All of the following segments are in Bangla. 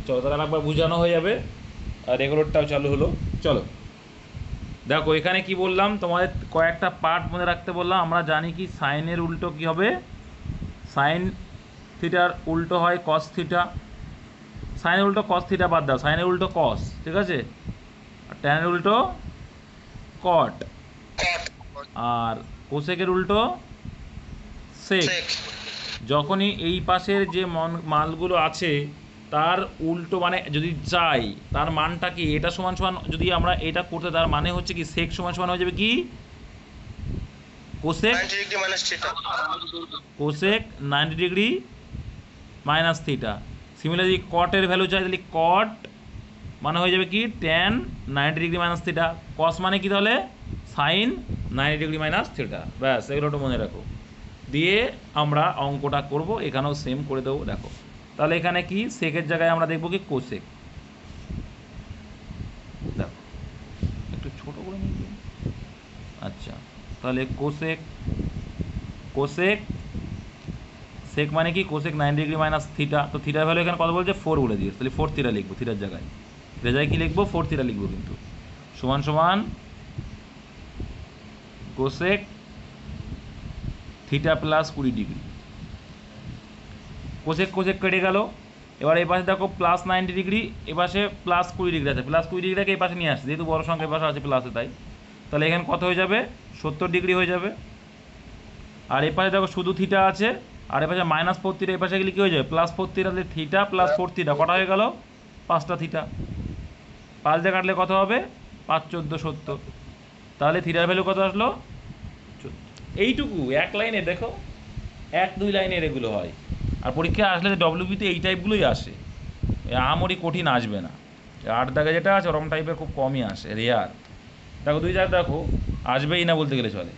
চলো তাহলে একবার বোঝানো হয়ে যাবে আর রেগুলারটাও চালু হলো। চলো দেখো এখানে কি বললাম, তোমাদের কয়েকটা পার্ট মনে রাখতে বললাম। আমরা জানি কি সাইনের উল্টো কি হবে, সাইন থিটার উল্টো হয় কস থিটা। সাইনের উল্টো কস থিটা বাদ দাও, সাইনের উল্টো কস, ঠিক আছে, আর ট্যানের উল্টো কট, আর কোসেকের উল্টো সেক। যখনই এই পাশের যে মালগুলো আছে তার উল্টো মানে যদি চাই তার মানটা কি, এটা সমান সমান যদি আমরা এটা করতে, তার মানে হচ্ছে কি সেক সমান সমান হয়ে যাবে কি cosec, cosec 90 degree minus theta. Similarly কটের ভ্যালু চাই তাহলে কট মানে হয়ে যাবে কি tan 90 degree minus theta. Cos মানে কি তাহলে সাইন 90 ডিগ্রি মাইনাস থিটা। ব্যাস এগুলো একটু মনে রাখো। দিয়ে আমরা অঙ্কটা করব, এখানেও সেম করে দেবো। দেখো তাহলে এখানে কি সেকের জায়গায় আমরা দেখবো কি কোসেক। দেখো একটু ছোট করে নিয়ে, আচ্ছা তাহলে কোসেক, কোসেক সেক মানে কি কোসেক 90 ডিগ্রি মাইনাস থিটা। তো থিটার ভ্যালু এখানে কত বলছে 4 বলে দিয়েছে, তাহলে 4 থিটা লিখবো থিটার জায়গায়। থিটার জায়গায় কি লিখবো 4 থিটা লিখবো, কিন্তু সমান সমান cosec theta plus 20 degree. Cosec cosec কেটে গেল। এবার এই পাশে দেখো প্লাস 90 ডিগ্রি, এ পাশে প্লাস 20 ডিগ্রি আছে, প্লাস 20 ডিগ্রিটাকে এই পাশে নিয়ে আসছে, যেহেতু বড় সংখ্যা এই পাশে আছে প্লাসে, তাই তাহলে এখানে কত হয়ে যাবে 70 ডিগ্রি হয়ে যাবে। আর এই পাশে দেখো শুধু থিটা আছে, আর এই পাশে মাইনাস 4 থিটা, এই পাশে গেলে কী হয়ে যাবে প্লাস 4 থিটা, তাহলে থিটা প্লাস 4 থিটা কটা হয়ে গেল 5টা থিটা। 5 দিয়ে কাটলে কত হবে 5 14 70। তাহলে থিটার ভ্যালু কত আসলো 14। এইটুকু এক লাইনে দেখো, 1 2 লাইনের এগুলো হয়। আর পরীক্ষায় আসলে ডব্লিউবিতে এই টাইপগুলোই আসে, আমরি কঠিন আসবে না। 8 দাগে যেটা আছে ওরকম টাইপের খুব কমই আসে, রেয়ার। দেখো 2 জায়গা দেখো আসবেই না বলতে গেলে চলে।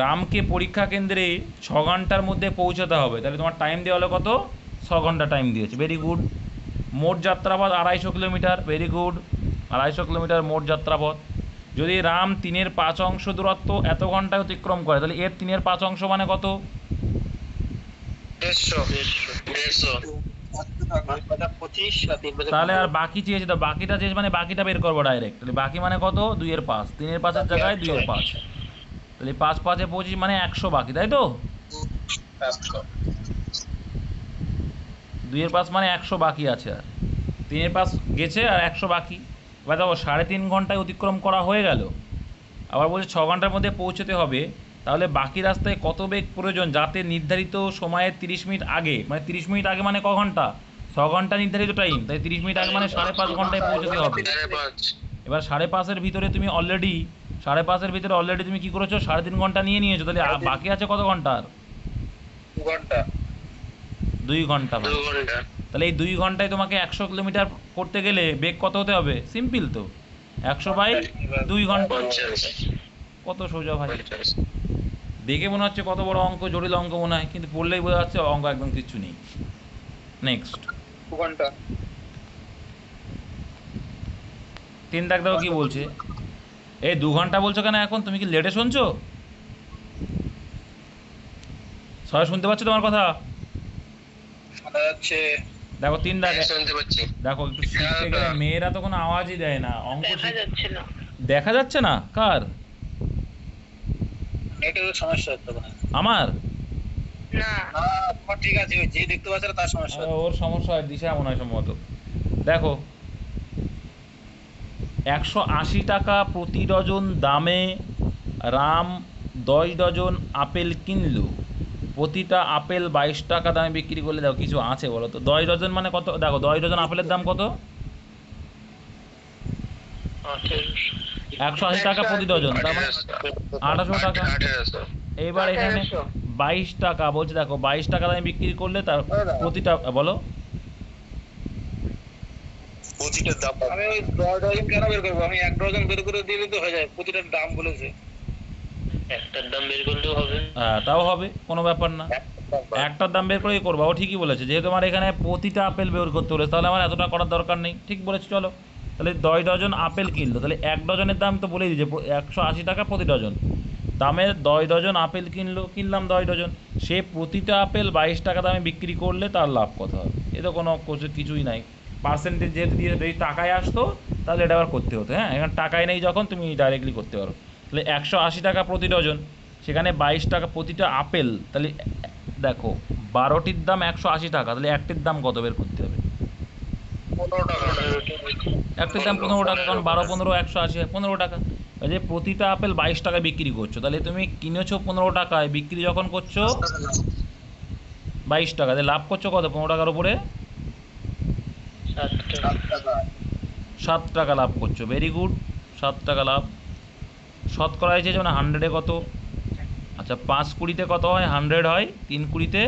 রামকে পরীক্ষা কেন্দ্রে 6 ঘন্টার মধ্যে পৌঁছাতে হবে, তাহলে তোমার টাইম দেওয়া হলো কত 6 ঘন্টা টাইম দিয়েছে, ভেরি গুড। মোট যাত্রাপথ 250 কিলোমিটার, ভেরি গুড, 250 কিলোমিটার মোট যাত্রাপথ। যদি রাম 3/5 অংশ দূরত্ব এত ঘন্টায় অতিক্রম করে, তাহলে এর 3/5 অংশ মানে কত 150। তাহলে আর বাকি চেয়েছে, তো বাকিটা চেয়েছে মানে বাকিটা বের করবো ডাইরেক্ট। তাহলে বাকি মানে কত 2/5, 3/5 জায়গায় 2/5, তাহলে 5 5 25 মানে 100 বাকি, তাই তো 2/5 মানে 100 বাকি আছে, আর 3/5 গেছে আর 100 বাকি। এবার দেখো 3.5 ঘন্টায় অতিক্রম করা হয়ে গেল, আবার বলছে 6 ঘন্টার মধ্যে পৌঁছতে হবে। তাহলে বাকি রাস্তায় কত বেগ প্রয়োজন যাতে নির্ধারিত সময়ের 30 মিনিট আগে, মানে 30 মিনিট আগে মানে ক ঘন্টা 6 ঘন্টা নির্ধারিত টাইম, তাই 30 মিনিট আগে মানে 5.5 ঘন্টায় পৌঁছতে হবে। এবার 5.5-এর ভিতরে তুমি অলরেডি 5.5-এর ভিতরে অলরেডি তুমি কী করেছো 3.5 ঘন্টা নিয়ে নিয়েছো, তাহলে বাকি আছে কত ঘন্টার 2 ঘন্টা। তাহলে এই 2 ঘন্টায় তোমাকে 100 কিলোমিটার করতে গেলে বেগ কত হতে হবে, সিম্পল তো 100/2 ঘন্টা। কত সোজা ভাই, দেখে মনে হচ্ছে কত বড় অঙ্ক, জটিল অঙ্ক মনে হয়, কিন্তু পড়লেই বোঝা যাচ্ছে অঙ্ক একদম কিচ্ছু নেই। নেক্সট 3 দাগ দেখো কি বলছে, এই 2 ঘন্টা বলছো কেন এখন, তুমি কি লেটে শুনছো, সবাই শুনতে পাচ্ছ তোমার কথা? দেখো 3 দাগ, দেখো একটু শিখতে গেলে মেয়েরা তো কোনো আওয়াজই দেয় না, অঙ্ক দেখা যাচ্ছে না কার, আমার ওর সমস্যা হয়, দিশা মনে হয় সম্ভবত। দেখো 180 টাকা প্রতি ডজন দামে রাম 10 ডজন আপেল কিনলো, প্রতিটা আপেল 22 টাকা দামে বিক্রি করলে, দেখো কিছু আছে বলো তো 10 ডজন মানে কত, দেখো 10 ডজন আপেলের দাম কত 180 টাকা প্রতি ডজন, তার মানে 1800 টাকা। এইবার এখানে 22 টাকা বলছে, দেখো 22 টাকা দামে বিক্রি করলে তার প্রতিটা, বলো আমি ওই 10 ডজন কেন বের করবো, আমি 1 ডজন বের করে দিলে তো হয়ে যায়, প্রতিটার দাম বলেছে একটার দাম বের করলেও হবে। হ্যাঁ তাও হবে, কোনো ব্যাপার না, একটার দাম বের করেই করবো। ও ঠিকই বলেছে, যেহেতু আমার এখানে প্রতিটা আপেল বের করতে বলেছে, তাহলে আমার এতটা করার দরকার নেই, ঠিক বলেছি। চলো তাহলে 10 ডজন আপেল কিনলো, তাহলে 1 ডজনের দাম তো বলেই দিয়েছে 180 টাকা প্রতি ডজন, দামে 10 ডজন আপেল কিনলাম 10 ডজন, সে প্রতিটা আপেল 22 টাকা দামে বিক্রি করলে তার লাভ কত হবে, এ তো কোনো কিছুই নাই। পার্সেন্টেজ যেহেতু দিয়ে যদি টাকায় আসতো তাহলে এটা আবার করতে হতো। হ্যাঁ, এখানে টাকায় নেই যখন তুমি ডাইরেক্টলি করতে পারো। তাহলে 180 টাকা প্রতি ডজন, সেখানে 22 টাকা প্রতিটা আপেল, তাহলে দেখো 12টির দাম 180 টাকা, তাহলে একটির দাম কত বের করতে হবে? 15 টাকা। একটির দাম 15 টাকা, কারণ 12 15 180 15 টাকা। এই যে প্রতিটা আপেল 22 টাকায় বিক্রি করছো, তাহলে তুমি কিনেছো 15 টাকায়, বিক্রি যখন করছো 22 টাকা, তাহলে লাভ করছো কত 15 টাকার উপরে? 7 টাকা লাভ করছো। ভেরি গুড, 7 টাকা লাভ। শতকরা হয়েছে যেমন 100-এ কত? আচ্ছা 5 20-তে কত হয়? 100 হয়, 3 20-তে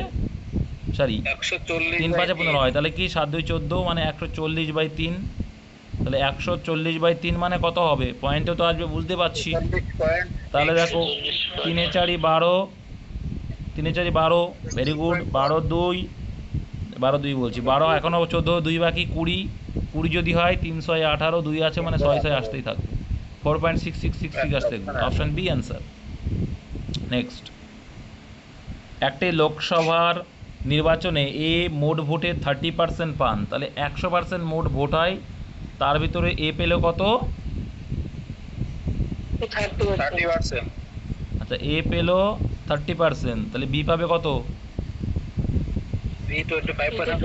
সরি 140 3 5-এ 15 হয়, তাহলে কি 7 2 14 মানে 140/3। তাহলে 140/3 মানে কত হবে? পয়েন্টে তো আসবে, বুঝতে পারছি। তাহলে দেখো 3 4 12, 3 4 12, ভেরি গুড। 12 2 12 2 বলছি 12, এখনও 14, 2 বাকি 20, 20 যদি হয় 3 6 18, 2 আছে মানে 6 6 আসতেই থাকবে, 4.6666 আসতে থাকবে। Option B answer. নেক্সট, একটি লোকসভার নির্বাচনে এ মোট ভোটে 30% পান, তাহলে 100% মোট ভোট হয়, তার ভিতরে এ পেল কত? 30%। আচ্ছা এ পেল 30%, তাহলে বি পাবে কত? বি 25%।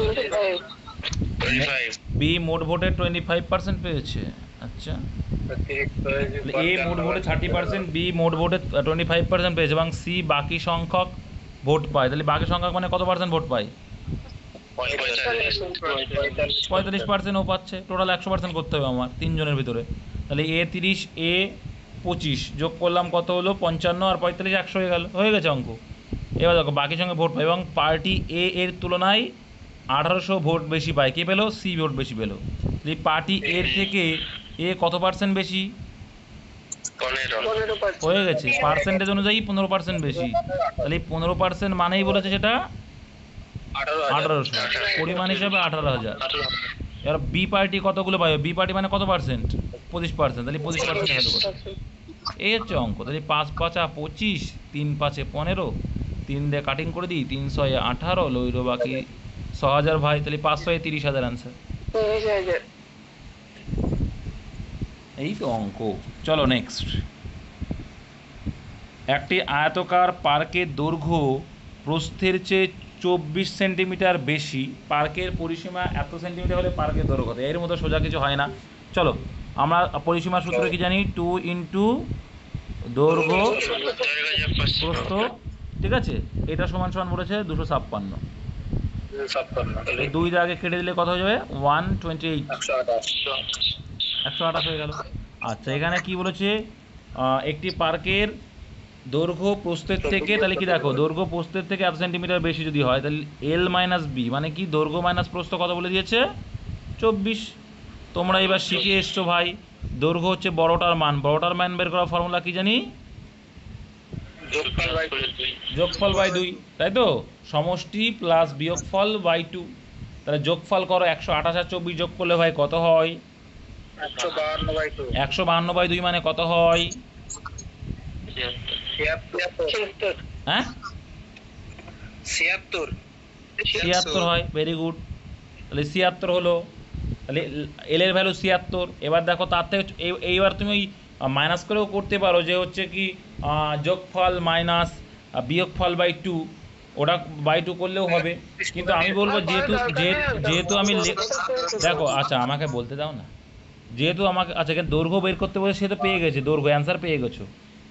বি মোট ভোটে 25% পেয়েছে। আচ্ছা এ মোট ভোটে 30%, বি মোট ভোটে 25% পেয়েছে, এবং সি বাকি সংখ্যক ভোট পায়। তাহলে বাকি সংখ্যক মানে কত পার্সেন্ট ভোট পায়? 45% ও পাচ্ছে। টোটাল 100% করতে হবে আমার তিনজনের ভিতরে। তাহলে এ 30, এ 25 যোগ করলাম কত হলো? 55, আর 45 100 হয়ে গেল, হয়ে গেছে অঙ্ক। এবার দেখো বাকি সঙ্গে ভোট পায়, এবং পার্টি এ এর তুলনায় 1800 ভোট বেশি পায়। কে পেলো? সি ভোট বেশি পেলো। এই পার্টি এর থেকে এ কত পার্সেন্ট বেশি? 15। হয়ে গেছে, পার্সেন্টেজ অনুযায়ী 15% বেশি। তাহলে এই 15% মানেই বলেছে যেটা 1800, পরিমাণ হিসাবে 18,000। এবার বি পার্টি কতগুলো পাবে? বি পার্টি মানে কত পার্সেন্ট? 25%, তাহলে 25% ভ্যালু কত? এই হচ্ছে অঙ্ক। তাহলে 5 5 25, 3 5 15, 3 দিয়ে কাটিং করে দিই, 3 6 18, লইলো বাকি 6000 ভাই, তাহলে 5 6 30,000 অ্যান্সার। এই তো অঙ্ক। চলো নেক্সট, একটি আয়তাকার পার্কের দৈর্ঘ্য প্রস্থের চেয়ে 24 সেন্টিমিটার বেশি, পার্কের পরিসীমা এত সেন্টিমিটার হলে পার্কের দৈর্ঘ্য কত? এর মতো সোজা কিছু হয় না। চলো আমরা পরিসীমার সূত্র কি জানি? 2 ইন্টু দৈর্ঘ্য প্রস্থ, ঠিক আছে, এটা সমান সমান বলেছে 256। এই 2 দিয়ে আগে কেটে দিলে কত হয়ে যাবে? 128, 128 হয়ে গেল। আচ্ছা এখানে কি বলেছে? একটি পার্কের দৈর্ঘ্য প্রস্থের থেকে, তাহলে কি দেখো দৈর্ঘ্য প্রস্থের থেকে এত সেন্টিমিটার বেশি যদি হয়, তাহলে এল মাইনাস বি মানে কি? দৈর্ঘ্য মাইনাস প্রস্থ কত বলে দিয়েছে? 24। তোমরা এবার শিখে এসছো ভাই, দৈর্ঘ্য হচ্ছে বড়টার মান, বড়টার মান বের করার ফর্মুলা কি জানি? যোগফল বাই 2, তাই তো? সমষ্টি প্লাস বিয়োগফল বাই 2। তাহলে যোগফল করো, 128 আর 24 যোগ করলে ভাই কত হয়? 152/2 মানে কত হয়? হ্যাঁ 76 হয়। ভেরি গুড, তাহলে 76 হলো। তাহলে এল এর ভ্যালু 76। এবার দেখো তার থেকে এইবার তুমি মাইনাস করেও করতে পারো, যে হচ্ছে কি যোগফল মাইনাস বিয়োগফল বাই 2, ওটা বাই 2 করলেও হবে। কিন্তু আমি বলবো যেহেতু আমি দেখো, আচ্ছা আমাকে বলতে দাও না। যেহেতু আমাকে, আচ্ছা এখানে দৈর্ঘ্য বের করতে বলে, সে তো পেয়ে গেছে দৈর্ঘ্য, অ্যান্সার পেয়ে গেছো।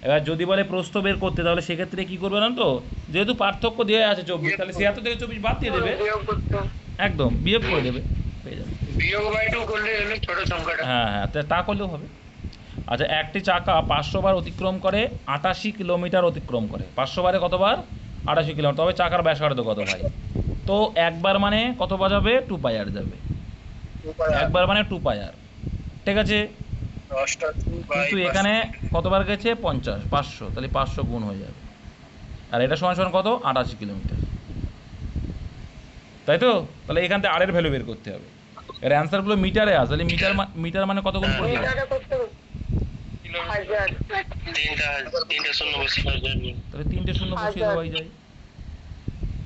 এবার যদি বলে প্রস্থ বের করতে, তাহলে সেক্ষেত্রে কী করবে না তো? যেহেতু পার্থক্য দেওয়া আছে 24, তাহলে 76 থেকে 24 বাদ দিয়ে দেবে, একদম বিয়োগ করে দেবে, পেয়ে যাবে। হ্যাঁ হ্যাঁ, তা করলেও হবে। আচ্ছা একটি চাকা 500 বার অতিক্রম করে 88 কিলোমিটার অতিক্রম করে। 500 বারে কতবার? 88 কিলোমিটার। তবে চাকার ব্যাসার্ধ কত ভাই? তো একবার মানে কত বাজাবে? 2 পাই আর যাবে, একবার মানে 2 পাই আর, ঠিক আছে। কিন্তু এখানে কতবার গেছে? 50, 500, তাহলে 500 গুণ হয়ে যাবে, আর এটা সমান সমান কত? 88 কিলোমিটার, তাই তো? তাহলে এখান থেকে আর এর ভ্যালু বের করতে হবে। এর অ্যান্সারগুলো মিটারে আসে, তাহলে মিটার মানে কত গুণ করে দেবে? তাহলে 3টে শূন্য বসিয়ে দেওয়াই যায়।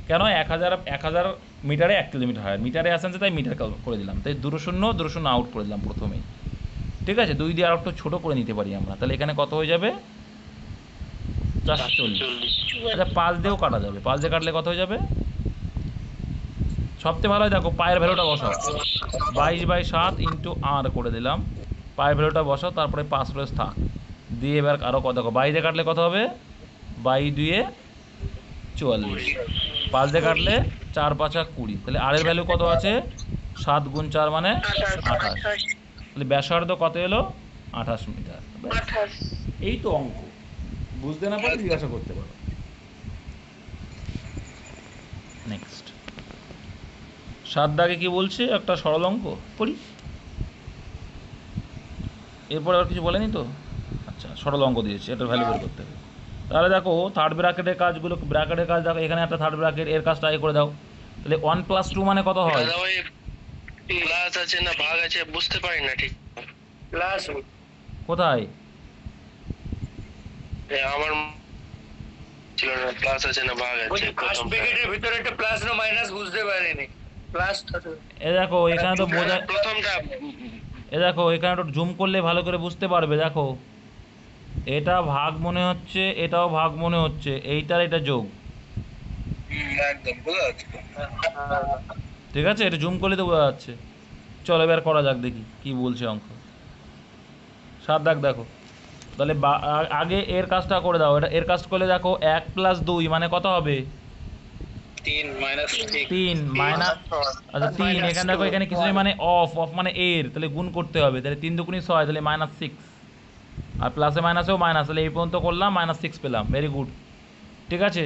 কেন 1000 মিটারে 1 কিলোমিটার হায়ার, মিটারে আসেন তাই মিটার করে দিলাম, তাই 2 শূন্য আউট করে দিলাম প্রথমেই। ঠিক আছে, 2 দিয়ে আর একটু ছোটো করে নিতে পারি আমরা, তাহলে এখানে কত হয়ে যাবে 440। আচ্ছা 5 দিয়েও কাটা যাবে, 5 দিয়ে কাটলে কত হয়ে যাবে, সবচেয়ে ভালো হয় দেখো পায়ের ভ্যালুটা বসাও, 22/7 ইন্টু আর করে দিলাম, পায়ের ভ্যালুটা বসাও, তারপরে 5 রয়েছে থাক দিয়ে এবার আরও কত দেখো 22 দিয়ে কাটলে কত হবে, 22 2 44, 5 দিয়ে কাটলে 4 5 20, তাহলে আর এর ভ্যালু কত আছে 7 গুণ 4 মানে 28, তাহলে ব্যাসার্ধ কত এলো 28 মিটার। এই তো অঙ্ক, বুঝতে না পারলে জিজ্ঞাসা করতে পারো। নেক্সট 7 দাগে কি বলছে, একটা সরল অঙ্ক করি, এরপরে আর কিছু বলেনি তো। আচ্ছা সরল অঙ্ক দিয়েছে, এটার ভ্যালু বের করতে হবে। তাহলে দেখো থার্ড ব্র্যাকেটের কাজগুলো, ব্র্যাকেটের কাজ দেখো, এখানে একটা থার্ড ব্র্যাকেট, এর কাজটা আগে করে দাও, তাহলে 1 + 2 মানে কত হয়, প্লাস আছে না ভাগ আছে বুঝতে পারি না ঠিক। প্লাস কোথায় আমার ছিল না, প্লাস আছে না ভাগ আছে, ফার্স্ট ব্র্যাকেটের ভিতরে একটা প্লাস না মাইনাস বুঝতে পারিনি। প্লাস এ দেখো এখানে তো বোঝা, প্রথমটা এ দেখো এখানে একটু জুম করলে ভালো করে বুঝতে পারবে, দেখো এটা ভাগ মনে হচ্ছে, এটাও ভাগ মনে হচ্ছে, এইটার এটা যোগ, একদম বোঝা যাচ্ছে। ঠিক আছে, এটা জুম করলে তো বোঝা যাচ্ছে। চলো এবার করা যাক, দেখি কি বলছে অঙ্ক। 7 দাগ দেখো, তাহলে আগে এর কাজটা করে দাও, এটা এর কাজ করলে দেখো 1 + 2 মানে কত হবে 3 মাইনাস 3 মাইনাস, আচ্ছা 3 এখানে দেখো এখানে কিছু নেই মানে অফ মানে এর, তাহলে গুণ করতে হবে, তাহলে 3 2 6, তাহলে -6, আর প্লাসে মাইনাসেও মাইনাস, তাহলে এই পর্যন্ত করলাম -6 পেলাম, ভেরি গুড। ঠিক আছে,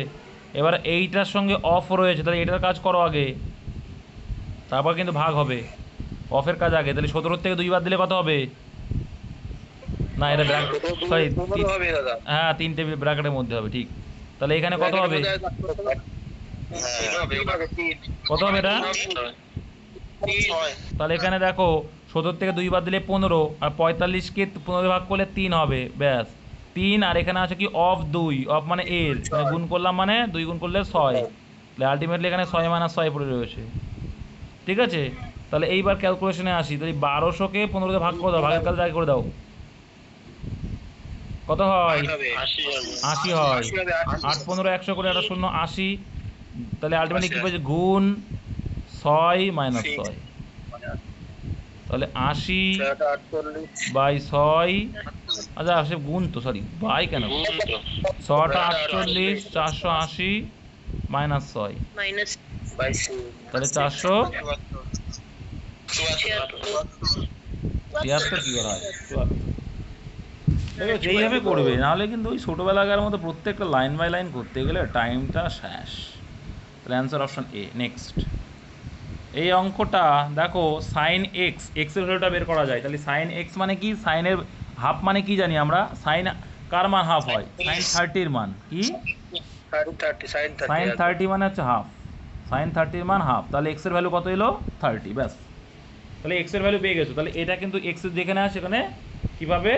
এবার এইটার সঙ্গে অফ রয়েছে, তাহলে এটার কাজ করো আগে, তারপর কিন্তু ভাগ হবে, অফের কাজ আগে, তাহলে 17 থেকে 2 বাদ দিলে কত হবে, না এটা সরি হবে দাদা, হ্যাঁ 3টে ব্র্যাকেটের মধ্যে হবে, ঠিক, তাহলে এখানে কত হবে, কত হবে এটা, তাহলে এখানে দেখো 17 থেকে 2 বাদ দিলে 15, আর 45কে 15 ভাগ করলে 3 হবে, ব্যাস 3, আর এখানে আছে কি অফ 2, অফ মানে এর, মানে গুণ করলাম মানে 2 গুণ করলে 6, তাহলে আলটিমেটলি এখানে 6 - 6 পড়ে রয়েছে। ঠিক আছে, তাহলে এইবার ক্যালকুলেশনে আসি, তাহলে 1200কে 15 দিয়ে ভাগ করে দাও, ভাগের কাজ আগে করে দাও, কত হয় 80 হয়, 8 15 100 করে 8 0 80, তাহলে আলটিমেটলি কি পাচ্ছি গুণ 6 - 6, তাহলে 80/6, আচ্ছা সে গুণ তো, সরি বাই কেন, 6টা 48 480 - 6, তাহলে 476 কি করা হয়, দেখো যেইভাবে করবে, নাহলে কিন্তু ওই ছোটোবেলাকার মতো প্রত্যেকটা লাইন বাই লাইন করতে গেলে টাইমটা শেষ। তাহলে অ্যান্সার অপশন এ। নেক্সট এই অঙ্কটা দেখো সাইন এক্স, এক্সের ভ্যালুটা বের করা যায়, তাহলে সাইন এক্স মানে কি, সাইনের হাফ মানে কি জানি আমরা, সাইন কার মান হাফ হয়, সাইন 30-র মান কি, সাইন 30 মানে হচ্ছে হাফ, সাইন 30-র মান হাফ, তাহলে এক্সের ভ্যালু কত এলো 30, ব্যাস, তাহলে এক্সের ভ্যালু পেয়ে গেছো, তাহলে এটা কিন্তু এক্স যেখানে আছে সেখানে কীভাবে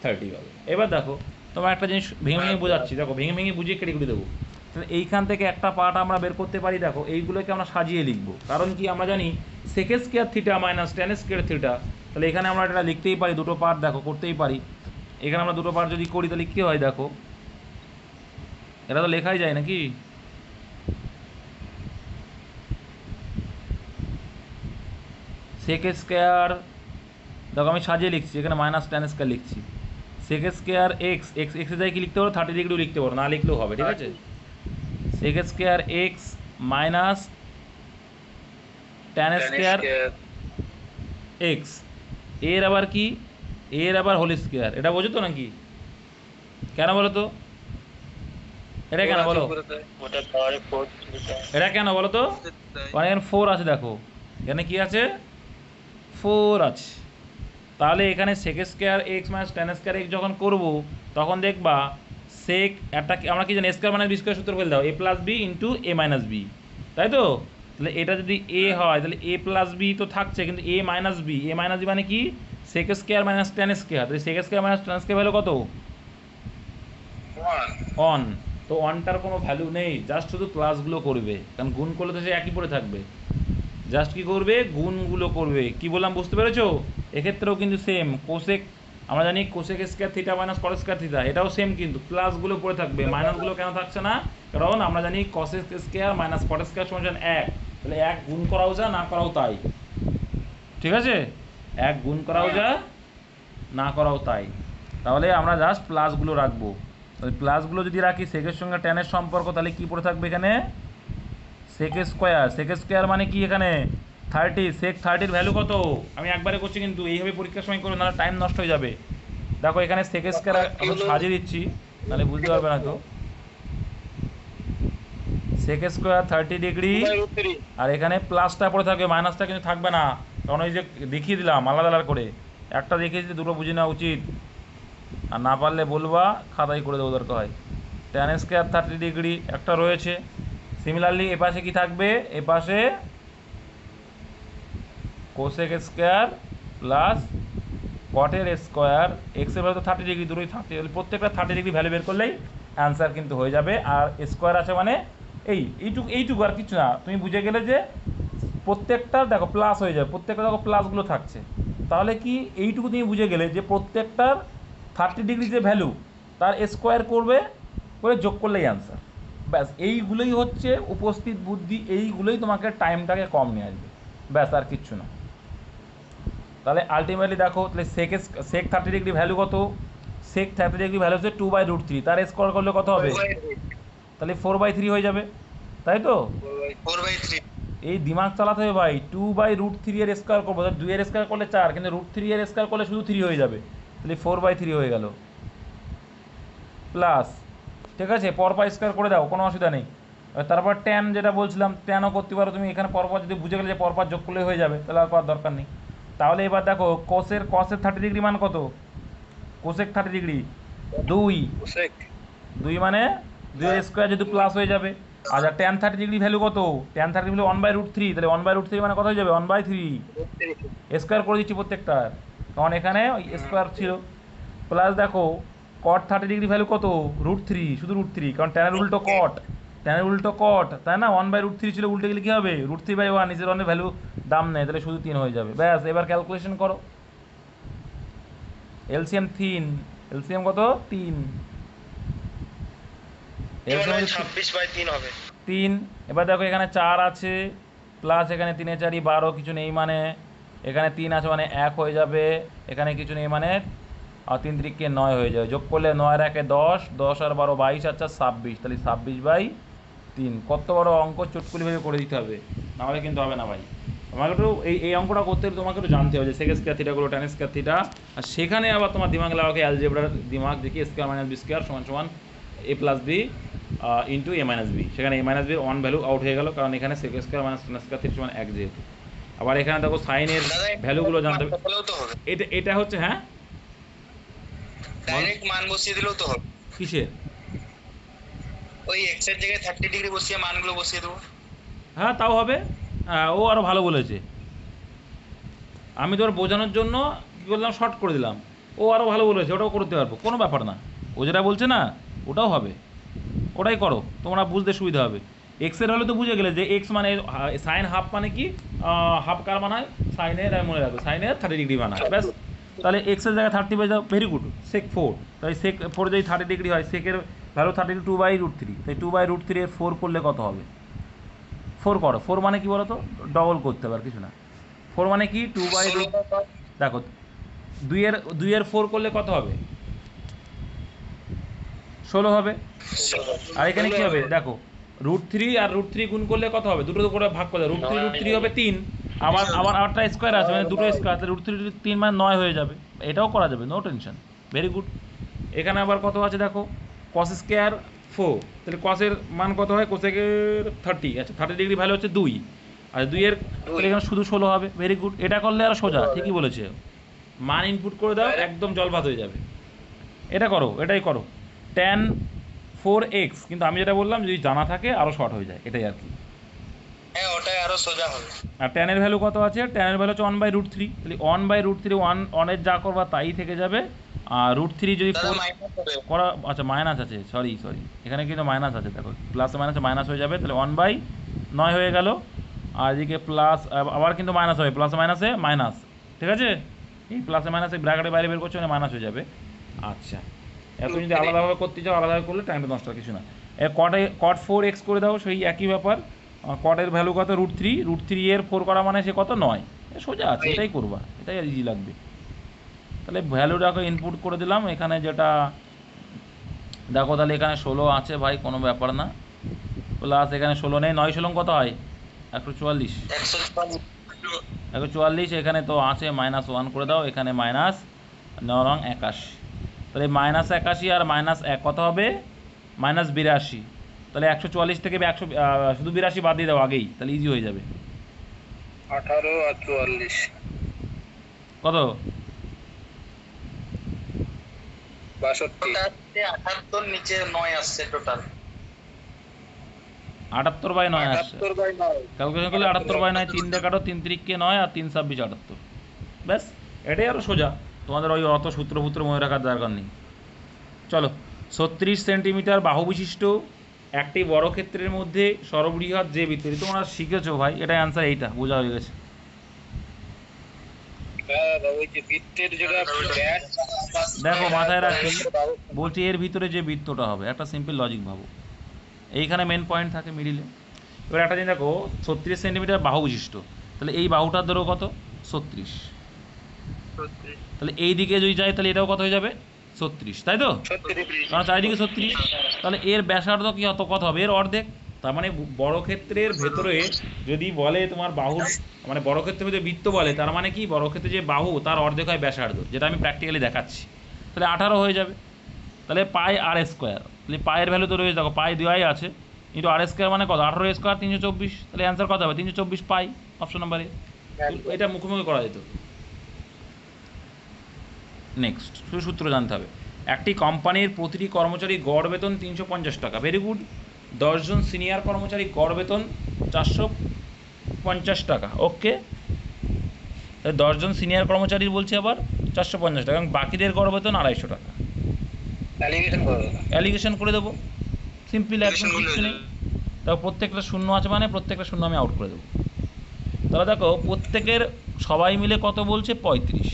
30 পাবে। এবার দেখো তোমার একটা জিনিস ভেঙে ভেঙে বোঝাচ্ছি, দেখো ভেঙে ভেঙে বুঝিয়ে কেটে দেবো, তাহলে এইখান থেকে একটা পার্ট আমরা বের করতে পারি, দেখো এইগুলোকে আমরা সাজিয়ে লিখবো, কারণ কি আমরা জানি second square theta minus tan square theta, তাহলে এখানে আমরা এটা লিখতেই পারি, দুটো পার্ট দেখো করতেই পারি, এখানে আমরা দুটো পার্ট যদি করি তাহলে কী হয় দেখো, এটা তো লেখাই যায় নাকি, সেকেন্ড স্কোয়ার, দেখো আমি সাজিয়ে লিখছি, এখানে মাইনাস টেন স্কোয়ার লিখছি, সেকেন্ড স্কোয়ার এক্স, এক্স এক্সে যাই কি লিখতে পারো 30 ডিগ্রিও লিখতে পারো, না লিখলেও হবে, ঠিক আছে, second square x minus tan square x, এর আবার কি, এর আবার হোল স্কোয়ার, এটা বোঝো তো নাকি, কেন বলো তো, এটা কেন বলো, এটা কেন বলো তো, মানে এখানে 4 আছে, দেখো এখানে কি আছে 4 আছে, তাহলে এখানে second square x minus tan square x যখন করবো তখন দেখবা সেক একটা আমরা কি জানি স্কোয়ার মাইনাস বি স্কোয়ার সূত্র বলে দাও, এ প্লাস বি ইন্টু এ মাইনাস বি, তাই তো, তাহলে এটা যদি এ হয় তাহলে এ প্লাস বি তো থাকছে, কিন্তু A minus B, A minus B মানে কি sec square minus tan square, তাহলে sec square minus tan square value কত 1, তো ওয়ানটার কোনো ভ্যালু নেই, জাস্ট শুধু প্লাসগুলো করবে, কারণ গুণ করলে তো সে একই পড়ে থাকবে। জাস্ট কি করবে, গুণগুলো করবে। কি বললাম বুঝতে পেরেছো? এক্ষেত্রেও কিন্তু সেম, কোসেক আমরা জানি কোসেক স্কয়ার থিটা মাইনাস কট স্কয়ার থিটা, এটাও সেম, কিন্তু প্লাসগুলো পড়ে থাকবে, মাইনাসগুলো কেন থাকছে না? কারণ আমরা জানি কসেক স্কয়ার মাইনাস কট স্কয়ার সমান 1, তাহলে 1 গুণ করাও যা না করাও তাই, ঠিক আছে? 1 গুণ করাও যা না করাও তাই, তাহলে আমরা জাস্ট প্লাসগুলো রাখবো। তাহলে প্লাসগুলো যদি রাখি সেকের সঙ্গে ট্যানের সম্পর্ক, তাহলে কি পড়ে থাকবে এখানে? Sec square. সেক স্কোয়ার মানে কি এখানে 30, সেক 30-র ভ্যালু কত? আমি একবারে করছি, কিন্তু এইভাবে পরীক্ষার সময় করবে, নাহলে টাইম নষ্ট হয়ে যাবে। দেখো এখানে সেক স্কোয়ার আমি সাজিয়ে দিচ্ছি, নাহলে বুঝতে পারবে না তো। সেক স্কোয়ার 30 ডিগ্রি, আর এখানে প্লাসটা পড়ে থাকবে, মাইনাসটা কিন্তু থাকবে না, কারণ ওই যে দেখিয়ে দিলাম আলাদা আলাদা করে, একটা দেখিয়ে দিতে দুটো বুঝে নেওয়া উচিত, আর না পারলে বলবা খাতায় করে দেবো দরকার হয়। ট্যান স্কোয়ার 30 ডিগ্রি একটা রয়েছে। সিমিলারলি এপাশে কি থাকবে? এপাশে কোসেক স্কোয়ার প্লাস কটের স্কোয়ার, এক্সের ভ্যালু তো 30 ডিগ্রি, দুটোই 30, তাহলে প্রত্যেকটা 30 ডিগ্রি ভ্যালু বের করলেই অ্যান্সার কিন্তু হয়ে যাবে। আর স্কোয়ার আছে মানে এইটুকু আর কিছু না, তুমি বুঝে গেলে যে প্রত্যেকটা দেখো প্লাস হয়ে যাবে, প্রত্যেকটা দেখো প্লাসগুলো থাকছে, তাহলে কি এইটুকু তুমি বুঝে গেলে যে প্রত্যেকটার 30 ডিগ্রি যে ভ্যালু তার স্কোয়ার করবে, করে যোগ করলেই অ্যান্সার। ব্যাস এইগুলোই হচ্ছে উপস্থিত বুদ্ধি, এইগুলোই তোমাকে টাইমটাকে কম নিয়ে আসবে, ব্যাস আর কিচ্ছু না। তাহলে আলটিমেটলি দেখো, তাহলে সেক 30 ডিগ্রি ভ্যালু কত? সেক 30 ডিগ্রি ভ্যালু হচ্ছে 2/√3, তার স্কোয়ার করলে কত হবে? তাহলে 4/3 হয়ে যাবে, তাই তো? 4/3। এই দিমাগ চালাতে হবে ভাই, 2/√3 এর স্কোয়ার করবো, 2 এর স্কোয়ার করলে 4, কিন্তু √3 এর স্কোয়ার করলে শুধু 3 হয়ে যাবে, তাহলে 4/3 হয়ে গেল প্লাস, ঠিক আছে? পরপর স্কোয়ার করে দাও, কোনো অসুবিধা নেই। তারপর ট্যান যেটা বলছিলাম, ট্যানও করতে পারো তুমি, এখানে পরপর যদি বুঝে গেলে যে পরপর যোগ করলে হয়ে যাবে, তাহলে আর করার দরকার নেই। তাহলে এবার দেখো কসের 30 ডিগ্রি মান কত? কোসেক 30 ডিগ্রি 2 মানে 2 এর স্কোয়ার যেহেতু প্লাস হয়ে যাবে। আচ্ছা ট্যান 30 ডিগ্রি ভ্যালু কত? ট্যান 30 ডিগ্রি 1/√3, তাহলে 1/√3 মানে কত হয়ে যাবে? 1/3 স্কোয়ার করে দিচ্ছি প্রত্যেকটার, কারণ এখানে স্কোয়ার ছিল। প্লাস দেখো কট 30 ডিগ্রি ভ্যালু কত? √3, শুধু √3, কারণ ট্যানের উল্টো কট, ট্যানের উল্টো কট, তাই না? 1/√3 ছিল, উল্টে গেলে কী হবে? √3/1, নিজের অনেক ভ্যালু দাম নেই, তাহলে শুধু 3 হয়ে যাবে। ব্যাস এবার ক্যালকুলেশন করো, এলসিএম 3, এলসিএম কত? 3, এলসিএম 26/3 হবে 3। এবার দেখো এখানে 4 আছে, প্লাস এখানে 3 এ 4 12, কিছু নেই মানে, এখানে 3 আছে মানে 1 হয়ে যাবে, এখানে কিছু নেই মানে, আর 3 3 কে 9 হয়ে যাবে, যোগ করলে 9 আর 1 10, 10 আর 12 22, আচ্ছা 26, তাহলে 26/3। কত বড় অঙ্ক, চটকুলিভাবে করে দিতে হবে, নাহলে কিন্তু হবে না ভাই। তোমাকে একটু এই অঙ্কটা করতে হলে তোমাকে একটু জানতে হবে যে সেক স্কয়ার থিটাগুলো ট্যান স্কয়ার থিটা, আর সেখানে আবার তোমার দিমাগ লাগাকে অ্যালজেব্রার দিমাগ দেখি, স্কয়ার মাইনাস বি স্কয়ার সমান সমান a plus b into a minus b, সেখানে a মাইনাস বির 1 ভ্যালু আউট হয়ে গেল, কারণ এখানে sec square minus tan square theta সমান 1 যেহেতু। আবার এখানে দেখো সাইনের ভ্যালুগুলো জানতে হবে, এটা হচ্ছে, হ্যাঁ ডাইরেক্ট মান বসিয়ে দিলেও তো হবে। কিসের? ওই x এর জায়গায় 30 ডিগ্রি বসিয়ে মানগুলো বসিয়ে দেবো। হ্যাঁ তাও হবে, ও আরও ভালো বলেছে, আমি তোর বোঝানোর জন্য কী করলাম, শর্ট করে দিলাম, ও আরও ভালো বলেছে, ওটাও করতে পারবো, কোনো ব্যাপার না, ও যেটা বলছে না ওটাও হবে, ওটাই করো, তোমরা বুঝতে সুবিধা হবে। এক্সের হলে তো বুঝে গেলে যে এক্স মানে সাইন হাফ মানে কি, হাফ কার বানায় সাইনের, মনে রাখবে সাইনের 30 ডিগ্রি বানায়, ব্যাস। তাহলে এক্সের জায়গায় 30 পেয়ে যাও, ভেরি গুড। সেক 4, তাই সেক 4 যদি 30 ডিগ্রি হয়, সেকের ভ্যালু 30 2/√3, তাই 2/√3 এর 4 করলে কত হবে? 4 করো, 4 মানে কি বলো তো, ডবল করতে হবে আর কিছু না। 4 মানে কি 2/√, দেখো 2 এর 4 করলে কত হবে? 16 হবে। আর এখানে কি হবে দেখো, √3 আর √3 গুণ করলে কত হবে? দুটো করে ভাগ করলে √3 হবে 3, আবার আরেকটা স্কোয়ার আছে মানে দুটো স্কোয়ার, তাহলে √3 3 মানে 9 হয়ে যাবে, এটাও করা যাবে, নো টেনশন, ভেরি গুড। এখানে আবার কত আছে দেখো, কস স্কোয়ার 4, তাহলে কসের মান কত হয়? কোসেকের 30, আচ্ছা 30 ডিগ্রি ভ্যালু হচ্ছে 2, আর 2 এর তাহলে এখানে শুধু 16 হবে, ভেরি গুড। এটা করলে আর সোজা, ঠিকই বলেছে, মান ইনপুট করে দাও, একদম জলভাত হয়ে যাবে। এটা করো, এটাই করো, tan 4x, কিন্তু আমি যেটা বললাম যদি জানা থাকে আরও শর্ট হয়ে যায়, এটাই আর কি। হ্যাঁ ওটাই আরো সোজা হবে। আর tan এর ভ্যালু কত আছে? tan এর ভ্যালু হচ্ছে 1/√3, তাহলে 1/√3, 1 এর যা করবা তাই থেকে যাবে, আর √3 যদি দাদা 4 মাইনাস হবে করা, আচ্ছা মাইনাস আছে, সরি এখানে কিন্তু মাইনাস আছে, দেখো প্লাস মাইনাসে মাইনাস হয়ে যাবে, তাহলে 1/9 হয়ে গেল। আর এদিকে প্লাস আবার কিন্তু মাইনাস হবে, প্লাস মাইনাসে মাইনাস, ঠিক আছে, এই প্লাসে মাইনাসে ব্র্যাকেটের বাইরে বের করছো মানে মাইনাস হয়ে যাবে। আচ্ছা, এত যদি আলাদাভাবে করতে চাও আলাদাভাবে করলে টাইমটা নষ্ট হয়, কিছু না। cot 4x করে দাও, সেই একই ব্যাপার। কটের ভ্যালু কত? √3 এর 4 করা মানে সে কত? 9। সোজা আছে, এটাই করবা, এটাই ইজি লাগবে। তাহলে ভ্যালুটাকে ইনপুট করে দিলাম, এখানে যেটা দেখো, তাহলে এখানে 16 আছে ভাই, কোনো ব্যাপার না, প্লাস এখানে 16 নেই, 9 16 কত হয়? 144, 144 এখানে তো আছে, -1 করে দাও, এখানে -9 তাহলে -81 আর -1 কত হবে? -82। তাহলে 144 থেকে 100 শুধু 82 বাদ দিয়ে দাও আগেই, তাহলে ইজি হয়ে যাবে। 18 আর 44 কত? 62 78 নিচে 9 আসছে টোটাল 78/9 আসছে, 78/9 ক্যালকুলেশন করলে 78/9, 3 দিয়ে কাটো, 3 3 কে 9 আর 3 26 78। ব্যাস, এটাই আরও সোজা, তোমাদের ওই অত সূত্র মনে রাখার দরকার নেই। চলো, 36 সেন্টিমিটার বাহু বিশিষ্ট একটি বর্গক্ষেত্রের মধ্যে সর্ববৃহৎ যে বৃত্ত, তোমরা শিখেছো ভাই, এটা অ্যান্সার, এইটা বোঝা হয়ে গেছে। ওই যে বৃত্তের যেটা ব্যাস দেখো মাথায় রাখি, বলছি এর ভিতরে যে বৃত্তটা হবে, একটা সিম্পল লজিক ভাবো, এইখানে মেন পয়েন্ট থাকে মিডিলে। এবার একটা জিনিস দেখো, 36 সেন্টিমিটার বাহু বিশিষ্ট, তাহলে এই বাহুটার ধরো কত? 36। তাহলে এই দিকে যদি যাই তাহলে এটাও কত হয়ে যাবে? 36, তাই তো, কারণ চারিদিকে 36। তাহলে এর ব্যাসার্ধ কি অত কত হবে? এর অর্ধেক। তার মানে বর্গক্ষেত্রের ভেতরে যদি বলে তোমার বাহুর, মানে বর্গক্ষেত্রের ভেতরে বৃত্ত বলে, তার মানে কি বর্গক্ষেত্রে যে বাহু তার অর্ধেক হয় ব্যাসার্ধ, যেটা আমি প্র্যাকটিক্যালি দেখাচ্ছি। তাহলে 18 হয়ে যাবে। তাহলে πr², তাহলে পায়ের ভ্যালু তো রয়েছে, দেখো পাই দেওয়াই আছে, ইন্টু r² মানে কত? 18² 324। তাহলে অ্যান্সার কত হবে? 324 পাই, অপশন নাম্বার এ। এটা মুখোমুখি করা যেত। নেক্সট, শুধু সূত্র জানতে হবে। একটি কোম্পানির প্রতিটি কর্মচারী গড় বেতন 350 টাকা, ভেরি গুড। 10 জন সিনিয়র কর্মচারী গড় বেতন 450 টাকা, ওকে। 10 জন সিনিয়র কর্মচারীর বলছে আবার 450 টাকা, এবং বাকিদের গড় বেতন 250 টাকা। অ্যালিগেশন করে দেবো, সিম্পল, একদম কিছু নেই। তারপর প্রত্যেকটা শূন্য আছে মানে প্রত্যেকটা শূন্য আমি আউট করে দেবো। তাহলে দেখো প্রত্যেকের সবাই মিলে কত বলছে? 35।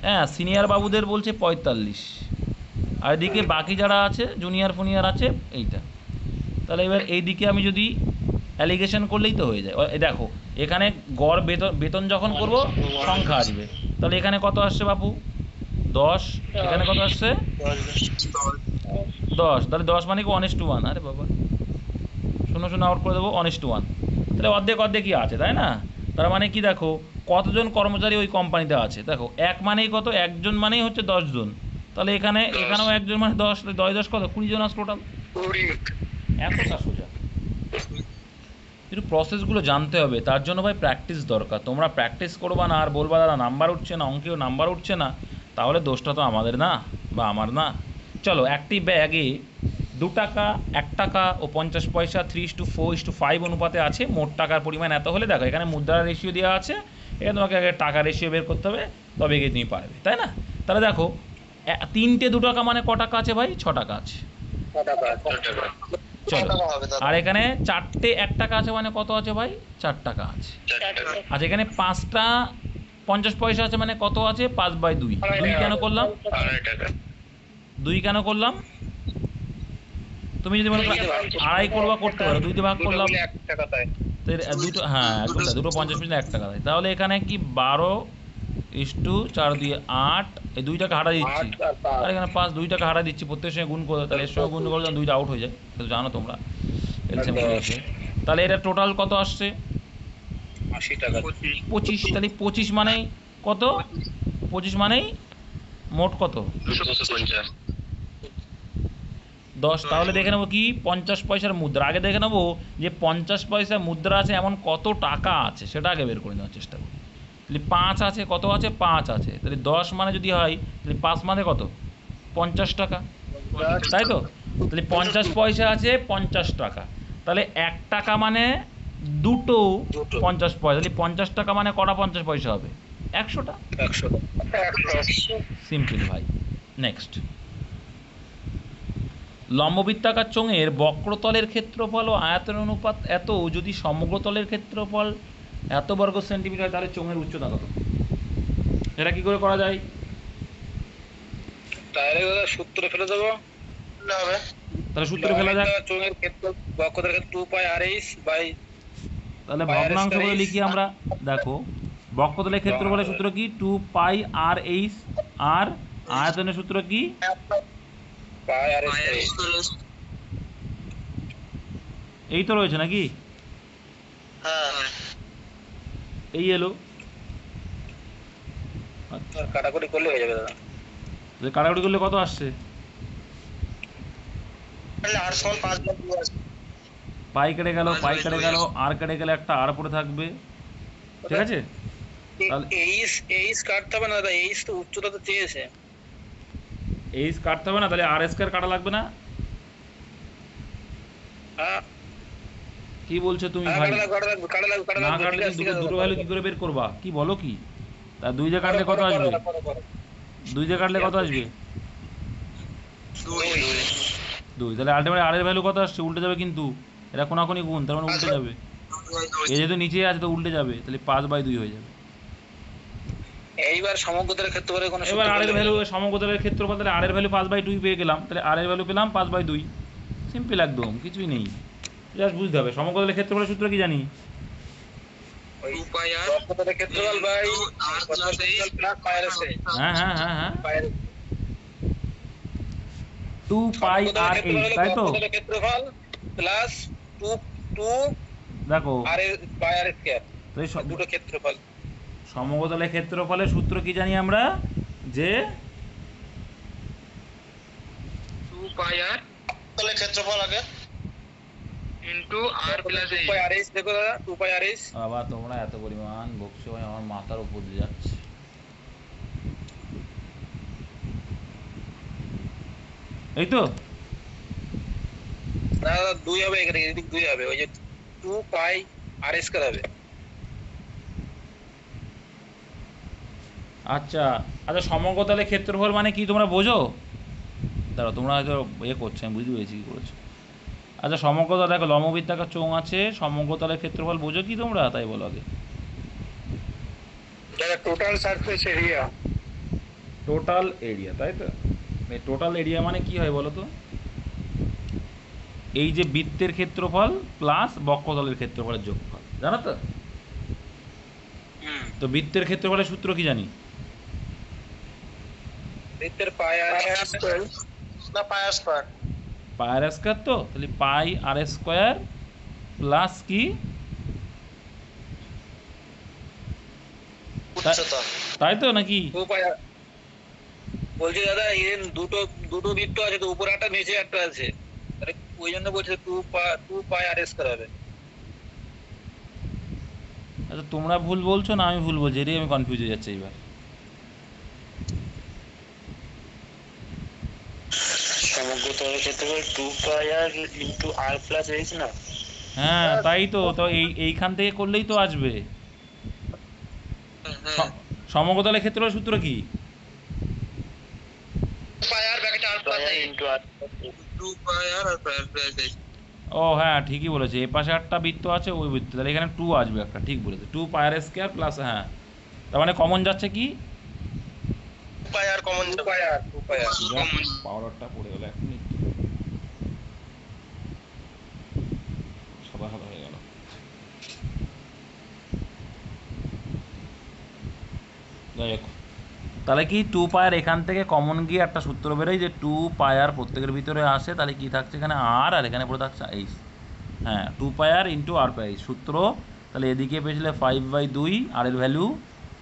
হ্যাঁ, সিনিয়র বাবুদের বলছে 45, আর এদিকে বাকি যারা আছে জুনিয়র ফুনিয়র আছে এইটা। তাহলে এবার এইদিকে আমি যদি অ্যালিগেশন করলেই তো হয়ে যায়। দেখো এখানে গড় বেতন যখন করব সংখ্যা আসবে, তাহলে এখানে কত আসছে বাপু? 10। এখানে কত আসছে? 10। তাহলে 10 মানে কি 1:1? আরে বাবা, শূন্য শূন্য আউট করে দেবো, 1:1। তাহলে অর্ধেকই আছে, তাই না? তার মানে কি, দেখো কতজন কর্মচারী ওই কোম্পানিতে আছে, দেখো এক মানেই কত? একজন মানেই হচ্ছে 10 জন। তাহলে এখানেও একজন মানে 10, 10 কত? 20 জন আছে টোটাল। এতটা সোজা, একটু প্রসেসগুলো জানতে হবে, তার জন্য ভাই প্র্যাকটিস দরকার। তোমরা প্র্যাকটিস করবা না আর বলবা দাদা নাম্বার উঠছে না, অঙ্কেও নাম্বার উঠছে না, তাহলে দোষটা তো আমাদের না বা আমার না। চলো, একটি ব্যাগে 2 টাকা, 1 টাকা ও 50 পয়সা 3:4:5 অনুপাতে আছে। মোট টাকার পরিমাণ এত হলে, দেখো এখানে মুদ্রার রেশিও দেওয়া আছে, এখানে তোমাকে আগে টাকা রেশিও বের করতে হবে, তবে গিয়ে তুমি পারবে, তাই না? তাহলে দেখো 3টে 2 টাকা মানে ক টাকা আছে ভাই? 6 টাকা আছে। চলো, আর এখানে 4টে 1 টাকা আছে মানে কত আছে ভাই? 4 টাকা আছে। আচ্ছা, এখানে 5টা 50 পয়সা আছে মানে কত আছে? 5/2। 2 কেন করলাম? 2 কেন করলাম? তুমি যদি মনে করো 2.5 করবা, করতে পারো, 2 দিয়ে ভাগ করলাম, দুটো, হ্যাঁ একদম, দুটো 50 পয়সা 1 টাকা দেয়। তাহলে এখানে কি 12:4 দিয়ে 8, এই 2 টাকা হারা দিচ্ছি, আর এখানে 5, 2 টাকা হারা দিচ্ছি, প্রত্যেকের সঙ্গে গুণ করে, তাহলে এর সঙ্গে গুণ করলে 2টা আউট হয়ে যায়, তো জানো তোমরা এলসিএম করে। তাহলে এটা টোটাল কত আসছে? 80 টাকা। 25। তাহলে 25 মানেই কত? 25 মানেই মোট কত? 10। তাহলে দেখে নেবো কি 50 পয়সার মুদ্রা, আগে দেখে নেবো যে 50 পয়সা মুদ্রা আছে এমন কত টাকা আছে, সেটা আগে বের করে নেওয়ার চেষ্টা করি। তাহলে 5 আছে, কত আছে? 5 আছে। তাহলে 10 মানে যদি হয়, তাহলে 5 মানে কত? 50 টাকা, তাই তো? তাহলে 50 পয়সা আছে 50 টাকা, তাহলে 1 টাকা মানে দুটো 50 পয়সা, তাহলে 50 টাকা মানে কটা 50 পয়সা হবে? 100টা। 100 সিম্পল ভাই। নেক্সট, লম্ববৃত্তাকার চোঙের বক্রতলের ক্ষেত্রফল ও আয়তনের অনুপাত এত যদি সমগ্রতলের ক্ষেত্রফল এত বর্গ সেন্টিমিটার হয়, তাহলে চোঙের উচ্চতা কত? এটা কি করে করা যায়? ডাইরেক্ট সূত্র ফেলে দেবো না হবে। তাহলে সূত্র ফেলা যাক। চোঙের ক্ষেত্র বক্রতার ক্ষেত্র 2 পাই আর এইচ বাই, তাহলে ভগ্নাংশ করে লিখি আমরা। দেখো, বক্রতলের ক্ষেত্রফলের সূত্র কি? 2 পাই আর এইচ। আর আয়তনের সূত্র কি? পাই আর এইচ। এই তো রয়েছে নাকি? হ্যাঁ, এই এলো। কাটাকুটি করলে হয়ে যাবে দাদা। কাটাকুটি করলে কত আসছে? আর সমান 5/2 আসবে। পাই কেটে গেল, পাই কেটে গেল, আর কেটে গেলে একটা আর পড়ে থাকবে। ঠিক আছে, তাহলে এইচ কাটতে হবে না দাদা, এইচ তো উচ্চতা তো চেয়েছে। এইচ কাটতে হবে না, তাহলে আর স্কয়ার কাটা লাগবে না? হ্যাঁ, কি বলছো তুমি ভাই? না কাটলে দুটো ভ্যালু কি করে বের করবা? কি বলো কি? তা 2 দিয়ে কাটলে কত আসবে? 2 দিয়ে কাটলে কত আসবে? 2। তাহলে আলটিমেট আর এর ভ্যালু কত আসছে? উল্টে যাবে কিন্তু, এটা কোনাকুনি গুণ, তার মানে উল্টে যাবে। এই যেহেতু নিচে আছে তো উল্টে যাবে, তাহলে 5/2 হয়ে যাবে। এইবার সমগ্রতলের ক্ষেত্রফলের কোনো এবার আর এর ভ্যালু, সমগ্রতলের ক্ষেত্রফল, তাহলে আর এর ভ্যালু 5/2 পেয়ে গেলাম। তাহলে আর এর ভ্যালু পেলাম 5/2। সিম্পল একদম, কিছুই নেই। জাস্ট বুঝতে হবে সমগ্রতলের ক্ষেত্রফলের সূত্র কি জানি? 2 পাই আর বক্রতলের ক্ষেত্রফল by r plus h plus pi r h. হ্যাঁ হ্যাঁ হ্যাঁ হ্যাঁ, 2 পাই আর এইচ, তাই তো? বক্রতলের ক্ষেত্রফল প্লাস 2 দেখো, আর পাই আর স্কয়ার, তাই দুটো ক্ষেত্রফল। সমগ্রতলের ক্ষেত্রফলের সূত্র কি জানি আমরা? যে 2 পাই আর তলের ক্ষেত্রফল আগে ইনটু r প্লাস এইচ। 2 পাই আর এইচ, দেখো দাদা 2 পাই আর এইচ। বাবা তোমরা এত পরিমাণ বকছো ভাই, আমার মাথার উপর দিয়ে যাচ্ছে। এই তো না দাদা 2 হবে, এখানে এদিক 2 হবে, ওই যে 2 পাই আর স্কয়ার হবে। আচ্ছা আচ্ছা, সমগ্রতলের ক্ষেত্রফল মানে কি তোমরা বোঝো? দাঁড়াও, তোমরা হয়তো করছো, আমি বুঝতে পেরেছি কী করেছো। আচ্ছা, সমগ্রতল, দেখো লম্ববৃত্তাকার চোঙ আছে, সমগ্রতলের ক্ষেত্রফল বোঝো কি তোমরা? তাই বলো আগে। Total surface area. Total area, তাই তো? এই টোটাল এরিয়া মানে কি হয় বলো তো? এই যে বৃত্তের ক্ষেত্রফল প্লাস বক্রতলের ক্ষেত্রফলের যোগফল, জানো তো? তো বৃত্তের ক্ষেত্রফলের সূত্র কি জানি? বৃত্তের পাই আর স্কয়ার না পাই আর স্কয়ার। পাই আর স্কয়ার, তো তাহলে পাই আর স্কয়ার প্লাস কি? উচ্চতা, তাই তো নাকি? 2 পাই আর। বলছি দাদা, এই দুটো দুটো বৃত্ত আছে তো, উপরে একটা নিচে একটা আছে, তাহলে ওই জন্য বলছে 2 পাই আর স্কয়ার হবে। আচ্ছা, তোমরা ভুল বলছো না আমি ভুল বলছি, এটাই আমি কনফিউজ হয়ে যাচ্ছি এবার। সমগ্রতলের ক্ষেত্রফল 2 পাই আর ইনটু r প্লাস এইচ না? হ্যাঁ তাই তো, তো এইখান থেকে করলেই তো আসবে। সমগ্রতলের ক্ষেত্রফলের সূত্র কি? পাই আর ব্র্যাকেটে r plus H into r 2 পাই আর পাই আর প্লাস এইচ। ও হ্যাঁ, ঠিকই বলেছে, এ পাশে একটা বৃত্ত আছে, ওই বৃত্ত, তাহলে এখানে 2 আসবে একটা, ঠিক বলেছে, 2 পাই আর স্কয়ার প্লাস, হ্যাঁ, তার মানে কমন যাচ্ছে কি? 2 পাই আর কমন, 2 পাই আর কমন। পাওয়ারটা পড়ে গেল, 1 মিনিট, সাদা সাদা হয়ে গেল। যাই হোক, তাহলে কি 2 পায়ার এখান থেকে কমন গিয়ে একটা সূত্র বেরোয় যে 2 পায়ার প্রত্যেকের ভিতরে আসে, তাহলে কি থাকছে এখানে আর এখানে পড়ে থাকছে এইচ। হ্যাঁ, 2 পায়ার ইন্টু আর পাই সূত্র, তাহলে এদিকে পেয়েছিলে 5/2 আর এর ভ্যালু,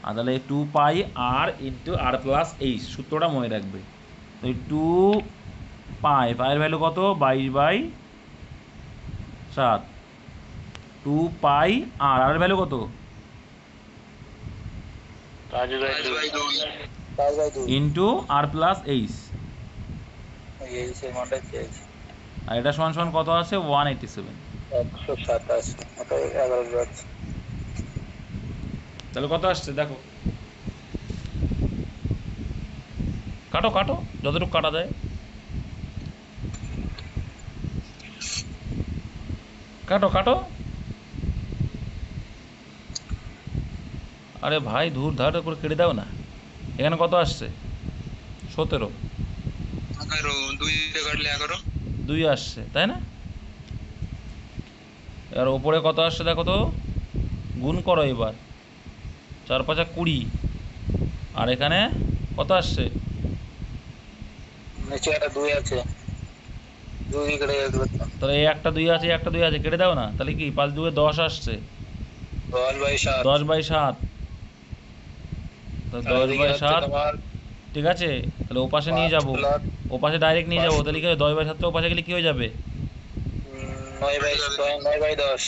আর তাহলে 2 পাই আর ইন্টু আর প্লাস এইচ, সূত্রটা মনে রাখবে। তো এই 2 পায়ের ভ্যালু কত? 22/7। 2 পাই আর এর ভ্যালু কত? 5/2 ইন্টু আর প্লাস এইচ, এইচ এর মানটা চেয়েছে আর এটা সমান সমান কত আছে? 187। 127, ওটা 11 যাচ্ছে। তাহলে কত আসছে দেখো? কাটো কাটো যতটুকু কাটা যায়, কাটো কাটো। আরে ভাই ধূর ধার করে কেটে দাও না। এখানে কত আসছে? 17। 2 আসছে তাই না? আর ওপরে কত আসছে দেখো তো, গুণ করো এবার। 4 5 20। আর এখানে কত আসছে? নিচে একটা 2 আছে, 2 কেটে যাবে। তাহলে এই একটা 2 আছে, একটা 2 আছে, কেটে দাও না। তাহলে কি 5 2 10 আসছে, 10/7। 10/7। তো 10/7 ঠিক আছে। তাহলে ও পাশে নিয়ে যাবো, ও পাশে ডাইরেক্ট নিয়ে যাবো। তাহলে কি হবে, 10/7 ও পাশে গেলে কি হয়ে যাবে? 9/10।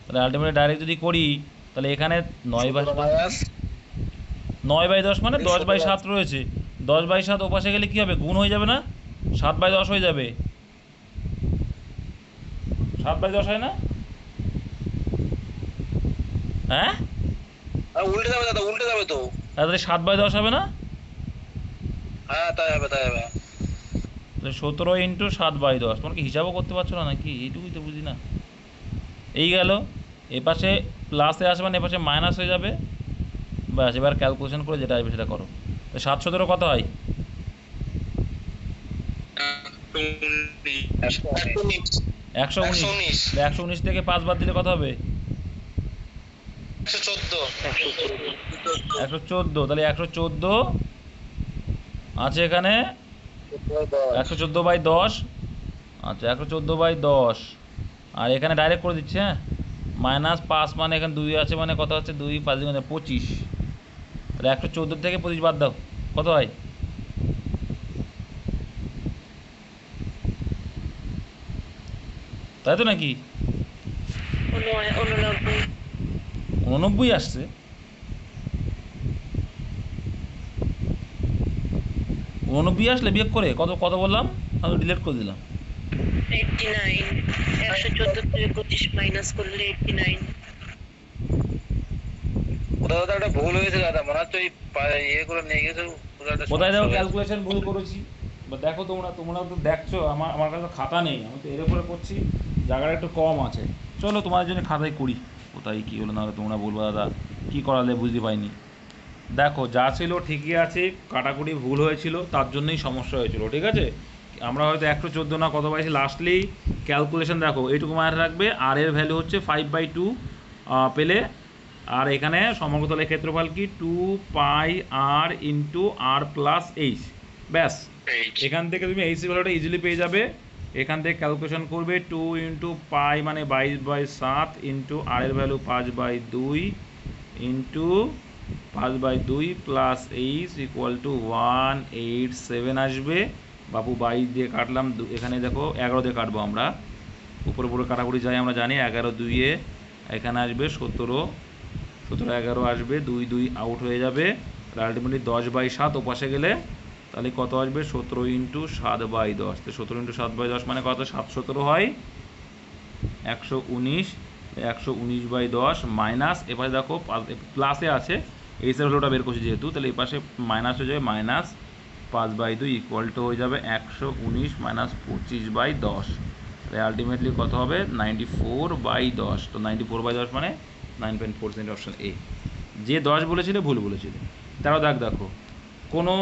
তাহলে আলটিমেটলি ডাইরেক্ট যদি করি, তাহলে এখানে 9/10 মানে 10/7 রয়েছে। 10/7 ও পাশে গেলে কি হবে, গুণ হয়ে যাবে না, 7/10 হয়ে যাবে। 7/10 হয় না? হ্যাঁ উল্টে যাবে দাদা, উল্টে যাবে তো। তাহলে 7/10 হবে না? হ্যাঁ তাই হবে, তাই হবে। তাহলে 17 ইন্টু 7/10। তোমার কি হিসাবও করতে পারছো না নাকি? এইটুকুই তো বুঝি না। এই গেল, এ পাশে প্লাসে আসবে না, এ পাশে মাইনাস হয়ে যাবে। ব্যাস, এবার ক্যালকুলেশন করে যেটা আসবে সেটা করো। তো 7 17 কত হয়? 119। 119 থেকে 5 বাদ দিলে কত হবে? 114। তাহলে 114 আছে এখানে, 114/10। আচ্ছা 114/10। আর এখানে ডাইরেক্ট করে দিচ্ছে, হ্যাঁ। -5 মানে এখানে 2 আছে, মানে কত হচ্ছে, 2 5 মানে 25। তাহলে 114 থেকে 25 বাদ দাও, কত হয়? তাই তো নাকি? 89 আসছে। 89 আসলে বিয়োগ করে কত কত বললাম, আমি ডিলিট করে দিলাম। 89। 114 থেকে 25 মাইনাস করলে 89। ওটা দাদা একটা ভুল হয়েছে দাদা, মনে হচ্ছে ওই ইয়ে করে নিয়ে গেছে। কোথায় দেখো ক্যালকুলেশন ভুল করেছি বা দেখো, তোমরা তো দেখছো। আমার কাছে খাতা নেই, আমি তো এর উপরে করছি, জায়গাটা একটু কম আছে। চলো তোমাদের জন্য খাতায় করি। কোথায় কী হলো, না তোমরা বলবো দাদা কী করালে বুঝতে পাইনি। দেখো যা ছিল ঠিকই আছে, কাটাকুটি ভুল হয়েছিল, তার জন্যই সমস্যা হয়েছিল, ঠিক আছে। আমরা হয়তো 114 না কত পাইছি লাস্টলি। ক্যালকুলেশন দেখো এইটুকু মাথায় রাখবে, আর এর ভ্যালু হচ্ছে 5/2 পেলে। আর এখানে সমগ্রতলের ক্ষেত্রফল কি, 2πr into r plus H. ব্যাস, এখান থেকে তুমি এইচ ভ্যালুটা ইজিলি পেয়ে যাবে। এখান থেকে ক্যালকুলেশন করবে, 2 ইন্টু পাই মানে 22/7 ইন্টু আর এর value 5/2 into 5/2 plus H equal to 187 আসবে। বাবু 22 দিয়ে কাটলাম, এখানে দেখো 11 দিয়ে কাটবো আমরা, উপরে পুরো কাটাকুটি যাই আমরা জানি। 11 2-এ এখানে আসবে 17, 17 11 আসবে, 2 2 আউট হয়ে যাবে। আলটিমেটলি 10/7 ওপাশে গেলে তাহলে কত আসবে, 17 ইন্টু 7/10। তো 17 ইন্টু 7/10 মানে কত, 717 হয় 119। 119/10 মাইনাস, এপাশে দেখো প্লাসে আছে, এইচের ভ্যালুটা বের করছি যেহেতু, তাহলে এই পাশে মাইনাস হয়ে যাবে, -5/2 ইকুয়াল টু হয়ে যাবে 119 মাইনাস 25/10। তাহলে আলটিমেটলি কত হবে, 94/10। তো 94/10 মানে 9.4 অপশন এ। যে 10 বলেছিলে ভুল বলেছিলে। তারাও দেখো, কোনো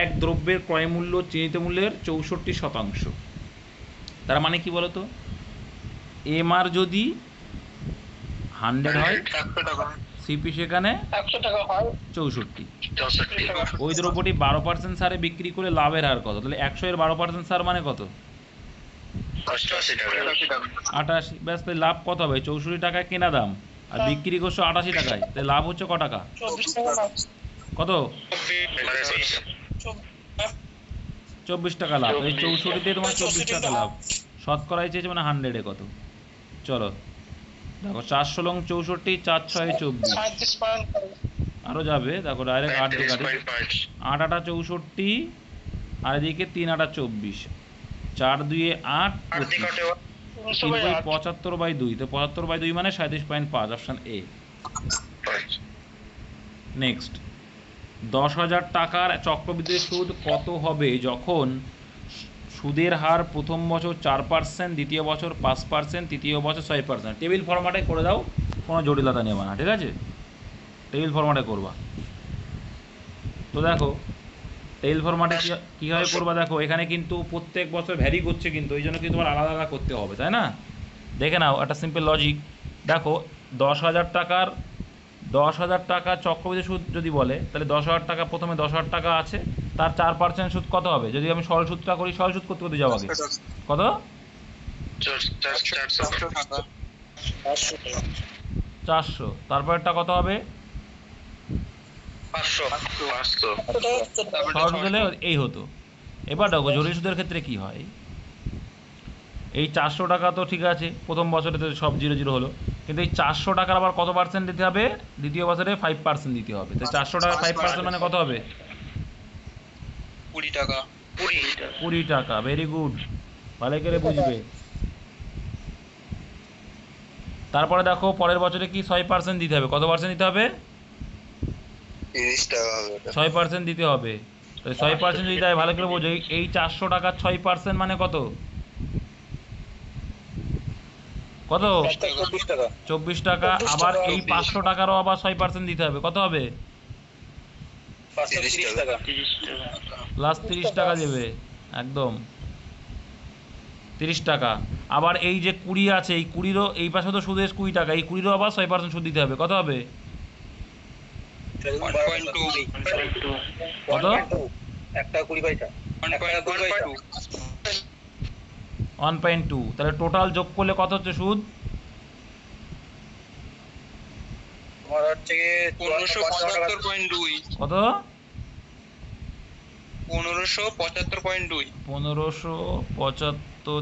এক দ্রব্যের ক্রয় মূল্য চিহ্নিত মূল্যের 64%। তার মানে কি বলতো, এমআর যদি 100 হয়, সিপি সেখানে 64। ওই দ্রব্যটি 12% সারে বিক্রি করে লাভের হার কত? তাহলে 100 এর 12% সার মানে কত, 88। ব্যাস, তাহলে লাভ কত হবে, 64 টাকায় কেনা দাম আর বিক্রি করছো 88 টাকায়, তাহলে লাভ হচ্ছে ক টাকা, কত, 24 টাকা লাভ। এই 64-তে তোমার 24 টাকা লাভ। শতকরাই চেয়েছে মানে 100-এ কত। চলো দেখো, 4 ষোলং 64, 4 6 24, আরও যাবে। দেখো ডাইরেক্ট 8 দিয়ে কাটি, 8 8 64, আর এদিকে 3 8 24, 4 2 8 75/2। তো 75/2 মানে 37.5, অপশান এ। নেক্সট 10,000 টাকার চক্রবৃদ্ধি সুদ কত হবে যখন সুদের হার প্রথম বছর 4%, দ্বিতীয় বছর 5%, তৃতীয় বছর 6%? টেবিল ফরম্যাটে করে দাও, কোনো জটিলতা নেবে না, ঠিক আছে? টেবিল ফরম্যাটে করবা। তো দেখো টেবিল ফরম্যাটে কীভাবে করবা, দেখো এখানে কিন্তু প্রত্যেক বছর ভ্যারি করছে, কিন্তু এই জন্য কিন্তু তোমার আলাদা আলাদা করতে হবে, তাই না? দেখে নাও একটা সিম্পল লজিক। দেখো 10,000 টাকা চক্রবৃদ্ধি সুদ যদি বলে, তাহলে 10,000 টাকা, প্রথমে 10,000 টাকা আছে, তার 4% সুদ কত হবে? যদি আমি সরল সুদটা করি, সরল সুদ করতে করতে যাও আগে, কত? 400। তারপরেরটা কত হবে? 500 সরল সুদ হলে এই হতো। এবার দেখো জটিল সুদের ক্ষেত্রে কি হয়, এই 400 টাকা তো ঠিক আছে, প্রথম বছরে তো সব 0 হলো, কিন্তু এই 400 টাকার আবার কত পার্সেন্ট দিতে হবে? দ্বিতীয় বছরে 5% দিতে হবে। তো 400 টাকা 5% মানে কত হবে? 20 টাকা। 20 টাকা। ভেরি গুড, ভালো করে বুঝবে। তারপরে দেখো পরের বছরে কি 6% দিতে হবে। কত পার্সেন্ট দিতে হবে? 30 টাকা। 6% দিতে হবে। তো 6% যদি দেয়, ভালো করে বোঝো, এই 400 টাকার 6% মানে কত? কত? 24 টাকা। আবার এই 500 টাকারও আবার 6% দিতে হবে। কত হবে? 30 টাকা। প্লাস 30 টাকা দেবে, একদম 30 টাকা। আবার এই যে 20 আছে, এই 20রও এই পাশে তো সুদ 20 টাকা, এই 20রও আবার 6% সুদ দিতে হবে। কত হবে? 1.2। কত? 1 টাকা 20 পয়সা। 1.2। তাহলে টোটাল যোগ করলে কত হচ্ছে সুদ? তোমার হচ্ছে 1575.2। কত? 1575.2। 1575,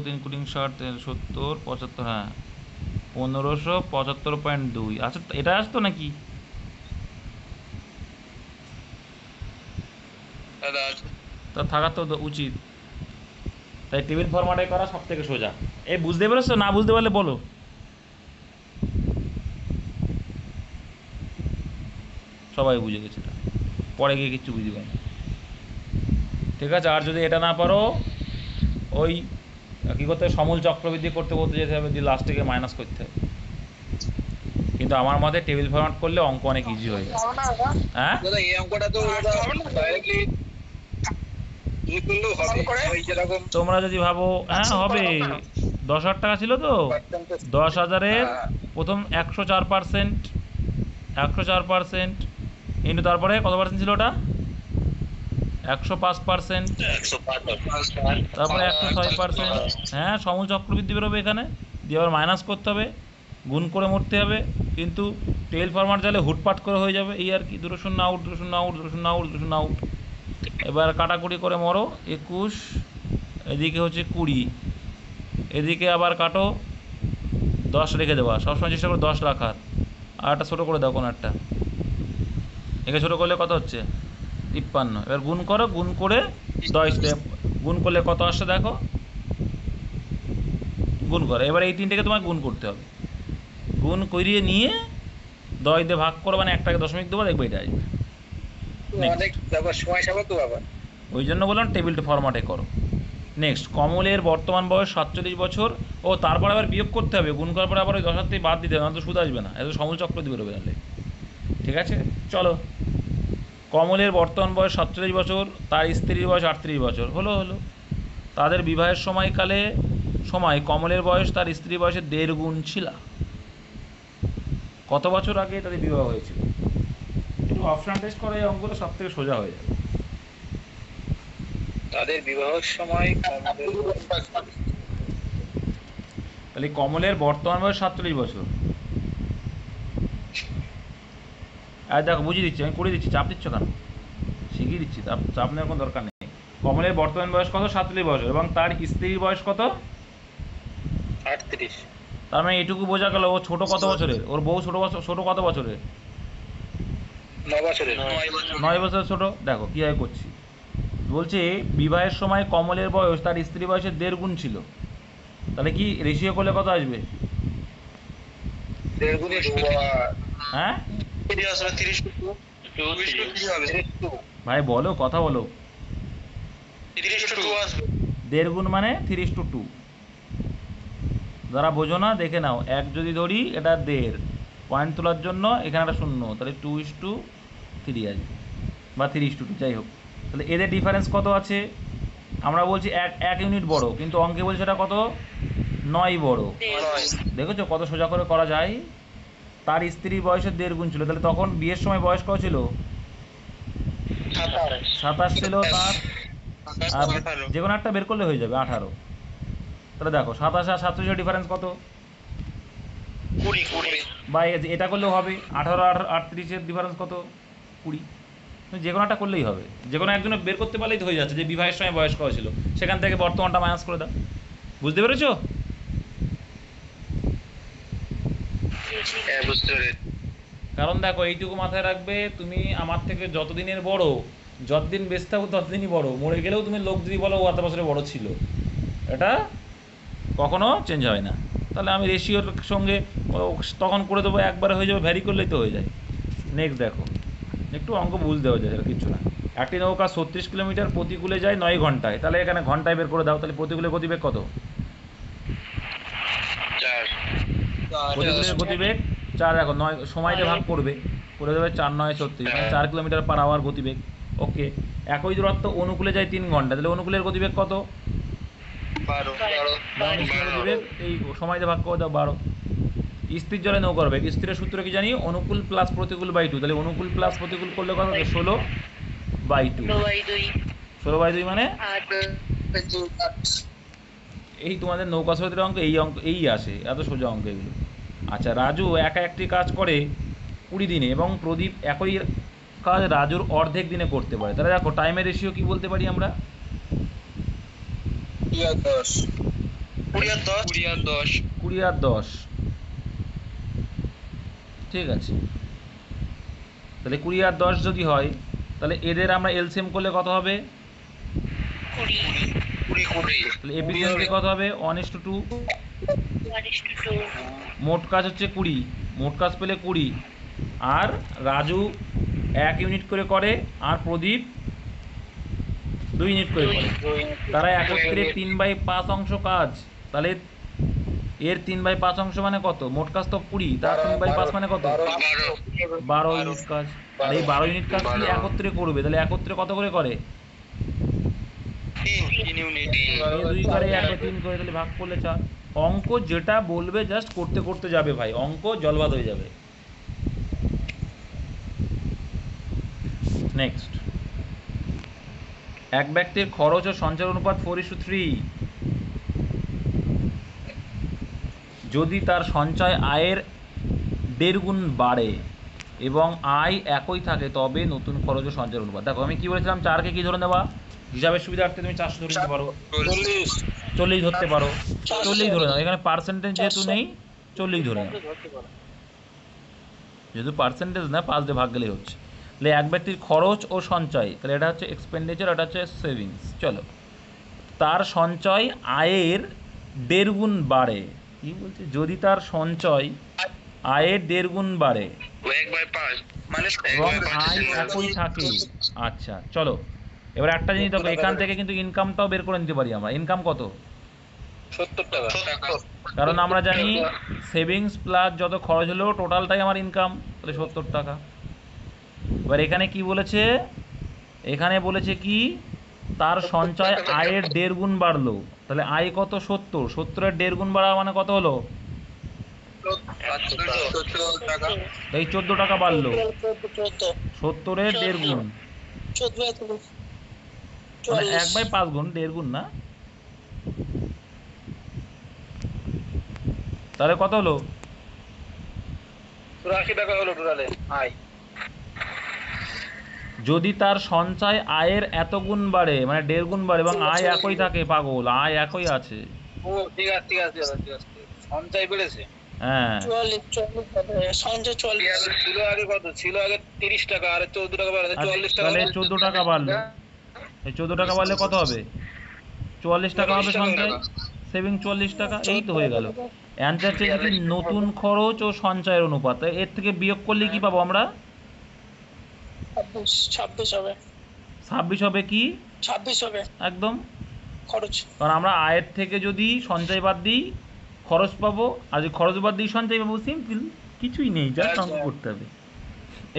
3 কুড়ি 60, 70, 75, হ্যাঁ 1575.2। আচ্ছা, এটা আসতো নাকি? তা থাকার তো উচিত। তাই টেবিল ফরম্যাটে করা সব থেকে সোজা। এই বুঝতে পেরেছো? না বুঝতে পারলে বলো। সবাই বুঝে গেছে, এটা পরে গিয়ে কিচ্ছু বুঝবে না, ঠিক আছে? আর যদি এটা না পারো, ওই কী করতে হবে, সমূল চক্রবৃদ্ধি করতে করতে যেতে হবে, দিয়ে লাস্ট থেকে মাইনাস করতে হবে। কিন্তু আমার মতে টেবিল ফরম্যাট করলে অঙ্ক অনেক ইজি হয়ে যায়। হ্যাঁ, এই অঙ্কটা তো ডাইরেক্টলি তোমরা যদি ভাবো হ্যাঁ হবে, 10,000 টাকা ছিল তো, 10,000-এর প্রথম 104%, 104% ইন্টু তারপরে কত পার্সেন্ট ছিল ওটা? 105%, তারপরে 106%। হ্যাঁ, সমূল চক্রবৃদ্ধি বেরোবে এখানে, দিয়ে আবার মাইনাস করতে হবে, গুণ করে মরতে হবে। কিন্তু টেবিল ফরম্যাট চাইলে হুটপাট করে হয়ে যাবে, এই আর কি। 2 শূন্য আউট, 2 শূন্য আউট, 2 শূন্য আউট, 2 শূন্য আউট। এবার কাটাকুটি করে মরো। 21, এদিকে হচ্ছে 20, এদিকে আবার কাটো, 10 রেখে দেওয়া। সবসময় চেষ্টা করো 10 রাখার। আর একটা ছোটো করে দাও কোনো একটা, একে ছোটো করলে কত হচ্ছে? 53। এবার গুণ করো, গুণ করে 10 গুণ করলে কত আসছে দেখো, গুণ করো। এবার এই তিনটেকে তোমার গুণ করতে হবে, গুণ করিয়ে নিয়ে 10 দিয়ে ভাগ করো, মানে 1টাকে দশমিক দেবো, দেখবে এটা আসবে। ওই জন্য বললাম টেবিলটা ফরম্যাটে করো। নেক্সট, কমলের বর্তমান বয়স 47 বছর। ও তারপর আবার বিয়োগ করতে হবে, গুণ করার পরে আবার ওই 10 থেকে বাদ দিতে হবে, না তো সুদ আসবে না, এত সমূল চক্র দিয়ে বেরোবে নাহলে। ঠিক আছে, চলো। কমলের বর্তমান বয়স 47 বছর, তার স্ত্রীর বয়স 38 বছর। হলো। তাদের বিবাহের সময় কমলের বয়স তার স্ত্রীর বয়সের 1.5 গুণ ছিল। কত বছর আগে তাদের বিবাহ হয়েছিল? একটু অপশন টেস্ট করে এই অঙ্কগুলো সব থেকে সোজা হয়ে যাবে। তাদের বিবাহের সময় তাহলে কমলের বর্তমান বয়স 47 বছর। আর দেখো বুঝিয়ে দিচ্ছি, আমি করে দিচ্ছি, চাপ দিচ্ছ কেন? শিখিয়ে দিচ্ছি, চাপ নেওয়ার কোনো দরকার নেই। কমলের বর্তমান বয়স কত? 47 বছর। এবং তার স্ত্রীর বয়স কত? 38। তার মানে এটুকু বোঝা গেল ও ছোট কত বছরের, ওর বউ ছোট কত বছরের? 9 বছরের। 9 বছর ছোট। দেখো কীভাবে করছি, বলছে বিবাহের সময় কমলের বয়স তার স্ত্রী বয়সের 1.5 গুণ ছিল। তাহলে কি রেশিও করলে কত আসবে? 1.5 গুণ। হ্যাঁ, ভাই বলো, কথা বলো। 3:2 আসবে। 1.5 গুণ মানে 3:2। যারা বোঝো না দেখে নাও, 1 যদি ধরি এটা 1.5, পয়েন্ট তোলার জন্য এখানে একটা শূন্য, তাহলে 2:3 আসবে, বা 3:2, যাই হোক। তাহলে এদের ডিফারেন্স কত আছে? আমরা বলছি 1 ইউনিট বড়, কিন্তু অঙ্কে বলছে এটা কত? 9 বড়। দেখেছো কত সোজা করে করা যায়? তার স্ত্রীর বয়সের 1.5 গুণ ছিল, তাহলে তখন বিয়ের সময় বয়স কত ছিল? 27 ছিল তার, আর যে কোনো একটা বের করলে হয়ে যাবে 18। তাহলে দেখো 27 আর 37 ডিফারেন্স কত? 20। বা এটা করলেও হবে, 18 আর 38-এর ডিফারেন্স কত? 20। যে কোনো একটা করলেই হবে, যে কোনো একজনে বের করতে পারলেই তো হয়ে যাচ্ছে যে বিবাহের সময় বয়স কত ছিল, সেখান থেকে বর্তমানটা মাইনাস করে দাও। বুঝতে পেরেছো? হ্যাঁ, বুঝতে পেরেছি। কারণ দেখো এইটুকু মাথায় রাখবে, তুমি আমার থেকে যতদিনের বড়, যতদিন বেঁচে থাকো ততদিনই বড়, মরে গেলেও তুমি লোক যদি বলো ও এত বছরে বড় ছিল, এটা কখনো চেঞ্জ হয় না। তাহলে আমি রেশিওর সঙ্গে তখন করে দেবো, একবারে হয়ে যাবে, ভ্যারি করলেই তো হয়ে যায়। নেক্সট দেখো, একটু অঙ্ক বুঝতে হয়ে যায়, কিছু না। একটি নৌকা 36 কিলোমিটার প্রতিকূলে যায় 9 ঘন্টায়, তাহলে এখানে ঘন্টায় বের করে দাও, তাহলে প্রতিকূলে গতিবেগ কত? 4। প্রতিকূলের গতিবেগ 4, দেখো 9 সময়টা ভাগ করবে, করে দেবে 4 9 36, মানে 4 কিলোমিটার পার আওয়ার গতিবেগ। ওকে, একই দূরত্ব অনুকূলে যায় 3 ঘন্টা, তাহলে অনুকূলের গতিবেগ কত? 12। গতিবেগ এই সময়টা ভাগ করে দাও 12। স্থির জলে নৌকার বেগ, স্থিরের সূত্র কি জানি? অনুকূল প্লাস প্রতিকূল বাই 2, তাহলে অনুকূল প্লাস প্রতিকূল করলে কত? 16/2। 16/2 মানে এই তোমাদের নৌকা সহিতের অঙ্ক, এই আসে, এত সোজা অঙ্ক এগুলো। আচ্ছা, রাজু একা একটি কাজ করে 20 দিনে এবং প্রদীপ একই কাজ রাজুর অর্ধেক দিনে করতে পারে, তাহলে দেখো টাইমের রেশিও কি বলতে পারি আমরা? 20/10। ঠিক আছে, তাহলে 20/10 যদি হয়, তাহলে এদের আমরা এলসিএম করলে কত হবে? 20। তাহলে এফিসিয়েন্সি কত হবে? 1:2। মোট কাজ হচ্ছে 20, মোট কাজ পেলে 20, আর রাজু 1 ইউনিট করে করে, আর প্রদীপ 2 ইউনিট করে করে, তারা একত্রে 3/5 অংশ কাজ। তাহলে এর 3/5 অংশ মানে কত? মোট কাজ তো 20, তার 3/5 মানে কত? 12 ইউনিট কাজ। আর এই 12 ইউনিট কাজ কি একত্রে করবে, তাহলে একত্রে কত করে করে? 3 ইউনিট। 2 করে 1/3 করে, তাহলে ভাগ করলে 4। অঙ্ক যেটা বলবে জাস্ট করতে করতে যাবে ভাই, অঙ্ক জলবাদ হয়ে যাবে। নেক্সট, এক ব্যক্তির খরচ ও সঞ্চয় অনুপাত 4:3। যদি তার সঞ্চয় আয়ের 1.5 গুণ বাড়ে এবং আয় একই থাকে, তবে নতুন খরচ ও সঞ্চয়ের অনুপাত। দেখো আমি কি বলেছিলাম, 4কে কি ধরে নেওয়া? হিসাবের সুবিধার্থে তুমি 400 ধরে নিতে পারো, 40 ধরতে পারো, 40 ধরে নাও। এখানে পার্সেন্টেজ যেহেতু নেই, 40 ধরে নাও, যেহেতু পার্সেন্টেজ না, 5 দিয়ে ভাগ গেলেই হচ্ছে। তাহলে এক ব্যক্তির খরচ ও সঞ্চয়, তাহলে এটা হচ্ছে এক্সপেন্ডিচার, এটা হচ্ছে সেভিংস। চলো, তার সঞ্চয় আয়ের 1.5 গুণ বাড়ে। কি বলছে? যদি তার সঞ্চয় আয়ের 1.5 গুণ বাড়ে 1/5 মানে এবং আয় একই থাকে। আচ্ছা চলো, এবার একটা জিনিস দেখো, এখান থেকে কিন্তু ইনকামটাও বের করে নিতে পারি আমরা। ইনকাম কত? 70 টাকা। কারণ আমরা জানি সেভিংস প্লাস যত খরচ হলো টোটালটাই আমার ইনকাম, তাহলে 70 টাকা। এবার এখানে কি বলেছে? এখানে বলেছে কি, তার সঞ্চয় আয়ের 1.5 গুণ বাড়লো, তাহলে আয় কত? 70, 70-এর 1.5 গুণ বাড়া মানে কত হলো? এই 14 টাকা বাড়লো, 70-এর 1.5 গুণ, মানে 1/5 গুণ, 1.5 গুণ না। তাহলে কত হলো? 80 টাকা হলো টোটালে আয়। যদি তার সঞ্চয় আয়ের এত গুণ বাড়ে, মানে 1.5 গুণ বাড়ে, এবং আয় একই থাকে, পাগল, আয় একই আছে। ও ঠিক আছে। সঞ্চয় বেড়েছে। হ্যাঁ, সঞ্চয় 40 ছিল আগে কত? ছিল আগে 30 টাকা, আর 14 টাকা বাড়াতে 44 টাকা। তাহলে 14 টাকা বাড়লো। এই 14 টাকা বাড়লে কত হবে? 44 টাকা হবে সঞ্চয়, সেভিং 44 টাকা। এই তো হয়ে গেল অ্যান্সার। চেয়ে কি নতুন খরচ ও সঞ্চয়ের অনুপাত, এর থেকে বিয়োগ করলে কি পাবো আমরা? 26 হবে। 26 হবে কি? 26 হবে একদম। খরচ। কারণ আমরা আয়ের থেকে যদি সঞ্চয় বাদ দিই খরচ পাবো, আর যদি খরচ বাদ দিই সঞ্চয় পাবো। সিম্পল, কিছুই নেই, জাস্ট অঙ্ক করতে হবে।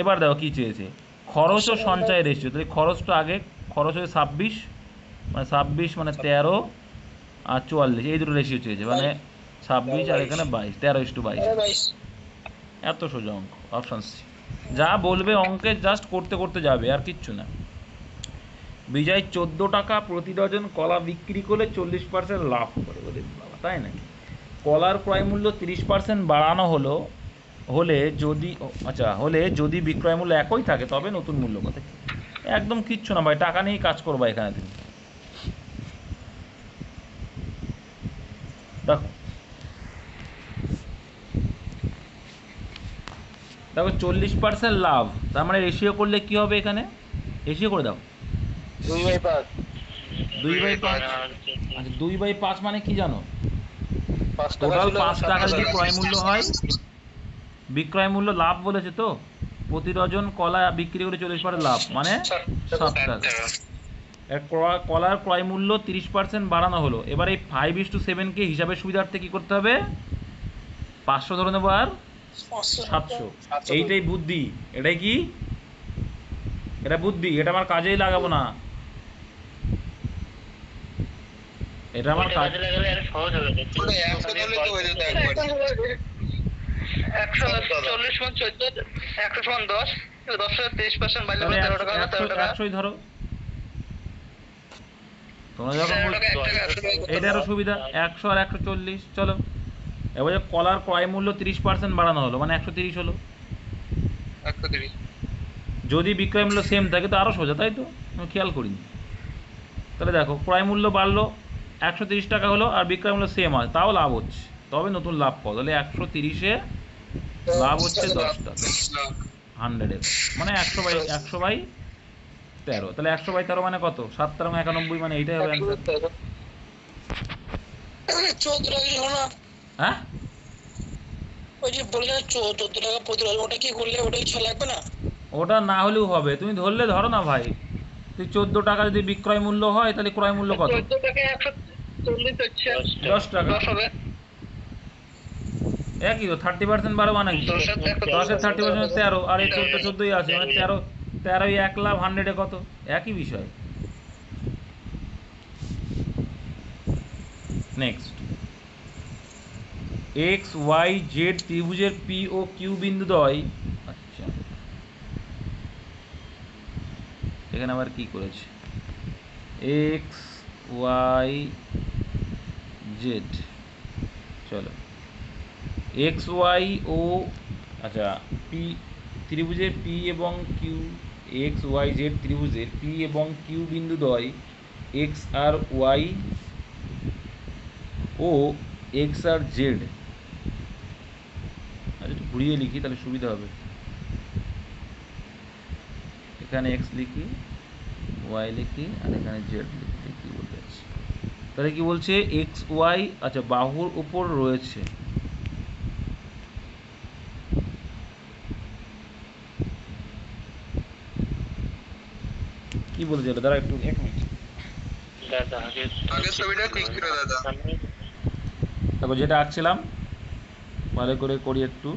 এবার দেখো কি চেয়েছে, খরচ ও সঞ্চয় রেশিও। তাহলে খরচটা আগে, খরচ হচ্ছে 26, মানে 26 মানে 13 আর 44, এই দুটো রেশিও চেয়েছে, মানে 26 আর এখানে 22, 13:22। 22। এত সোজা অঙ্ক, অপশন সি। যা বলবে অঙ্কে জাস্ট করতে করতে যাবে, আর কিচ্ছু না। বিজয় 14 টাকা প্রতি ডজন কলা বিক্রি করে 40% লাভ করে, বলে বাবা তাই নাকি? কলার ক্রয় মূল্য 30% বাড়ানো হলে যদি বিক্রয় মূল্য একই থাকে তবে নতুন মূল্য কত? একদম কিচ্ছু না ভাই, টাকা নিয়েই কাজ করবা এখানে তুমি। দেখো দেখো 40% লাভ, তার মানে রেশিও করলে কি হবে? এখানে রেশিও করে দাও, 2/5। 2/5। আচ্ছা 2/5 মানে কি জানো? 5 টাকা টোটাল ছিল, 5 টাকা যদি ক্রয় মূল্য হয়, বিক্রয় মূল্য লাভ বলেছে তো, প্রতি ডজন কলা বিক্রি করে 40% লাভ, মানে 7 টাকা। কলার ক্রয় মূল্য 30% বাড়ানো হলো। এবার এই 5:7 কে হিসাবের সুবিধার্থে কি করতে হবে? 500 ধরে নেবো আর 700। এইটাই বুদ্ধি, এটাই কি? এটা বুদ্ধি, এটা আমার কাজেই লাগাবো না, এটা আমার কাজ। 100 ধরো, তোমরা যখন এটারও সুবিধা 100 আর 140। চলো এবার কলার ক্রয় মূল্য 30% বাড়ানো হলো, মানে 130 হলো। 130। যদি বিক্রয় মূল্য সেম থাকে তো আরও সোজা, তাই তো? আমি খেয়াল করিনি। তাহলে দেখো ক্রয় মূল্য বাড়লো, 130 টাকা হলো, আর বিক্রয় মূল্য সেম হয়, তাও লাভ হচ্ছে, তবে নতুন লাভ পাও। তাহলে 130-এ লাভ হচ্ছে 10 টাকা, 100-এ, মানে 100/13। তাহলে 100/13 মানে কত? 7×91, মানে এইটাই হবে অ্যান্সার। 14 টাকা ছিল না? হ্যাঁ, ওই যে বললেন 14 টাকা প্রতি ডজন, ওটা কি করলে ওটা কি লাগবে না? ওটা না হলেও হবে, তুমি ধরলে ধরো না ভাই। তুই 14 টাকা যদি বিক্রয় মূল্য হয়, তাহলে ক্রয় মূল্য কত? 14 টাকায় 140 হচ্ছে। 10 টাকা। 10 হবে। একই তো, 30% বাড়ো মানে কি? 10-এর 30% 13, আর এই 14-14ই আছে, মানে 13 1 লাভ, 100-এ কত? একই বিষয়। নেক্সট, এক্স ওয়াই জেড ত্রিভুজের পি ও কিউ বিন্দুদ্বয়, আচ্ছা এখানে আবার কি করেছে? এক্স ওয়াই জেড, চলো এক্স ওয়াই ও, আচ্ছা পি ত্রিভুজের পি এবং কিউ, এক্স ওয়াই জেড ত্রিভুজের পি এবং কিউ বিন্দুদ্বয় এক্স আর ওয়াই ও এক্স আর জেড। আচ্ছা একটু ঘুরিয়ে লিখি তাহলে সুবিধা হবে। এখানে এক্স লিখি, ওয়াই লিখি, আর এখানে জেড লিখি। কি বলতে চাচ্ছি তাহলে, কি বলছে? এক্স ওয়াই, আচ্ছা বাহুর উপর রয়েছে, কি বলছে এটা? দাঁড়া একটু, 1 মিনিট। দেখো যেটা আঁকছিলাম, ভালো করে করি একটু।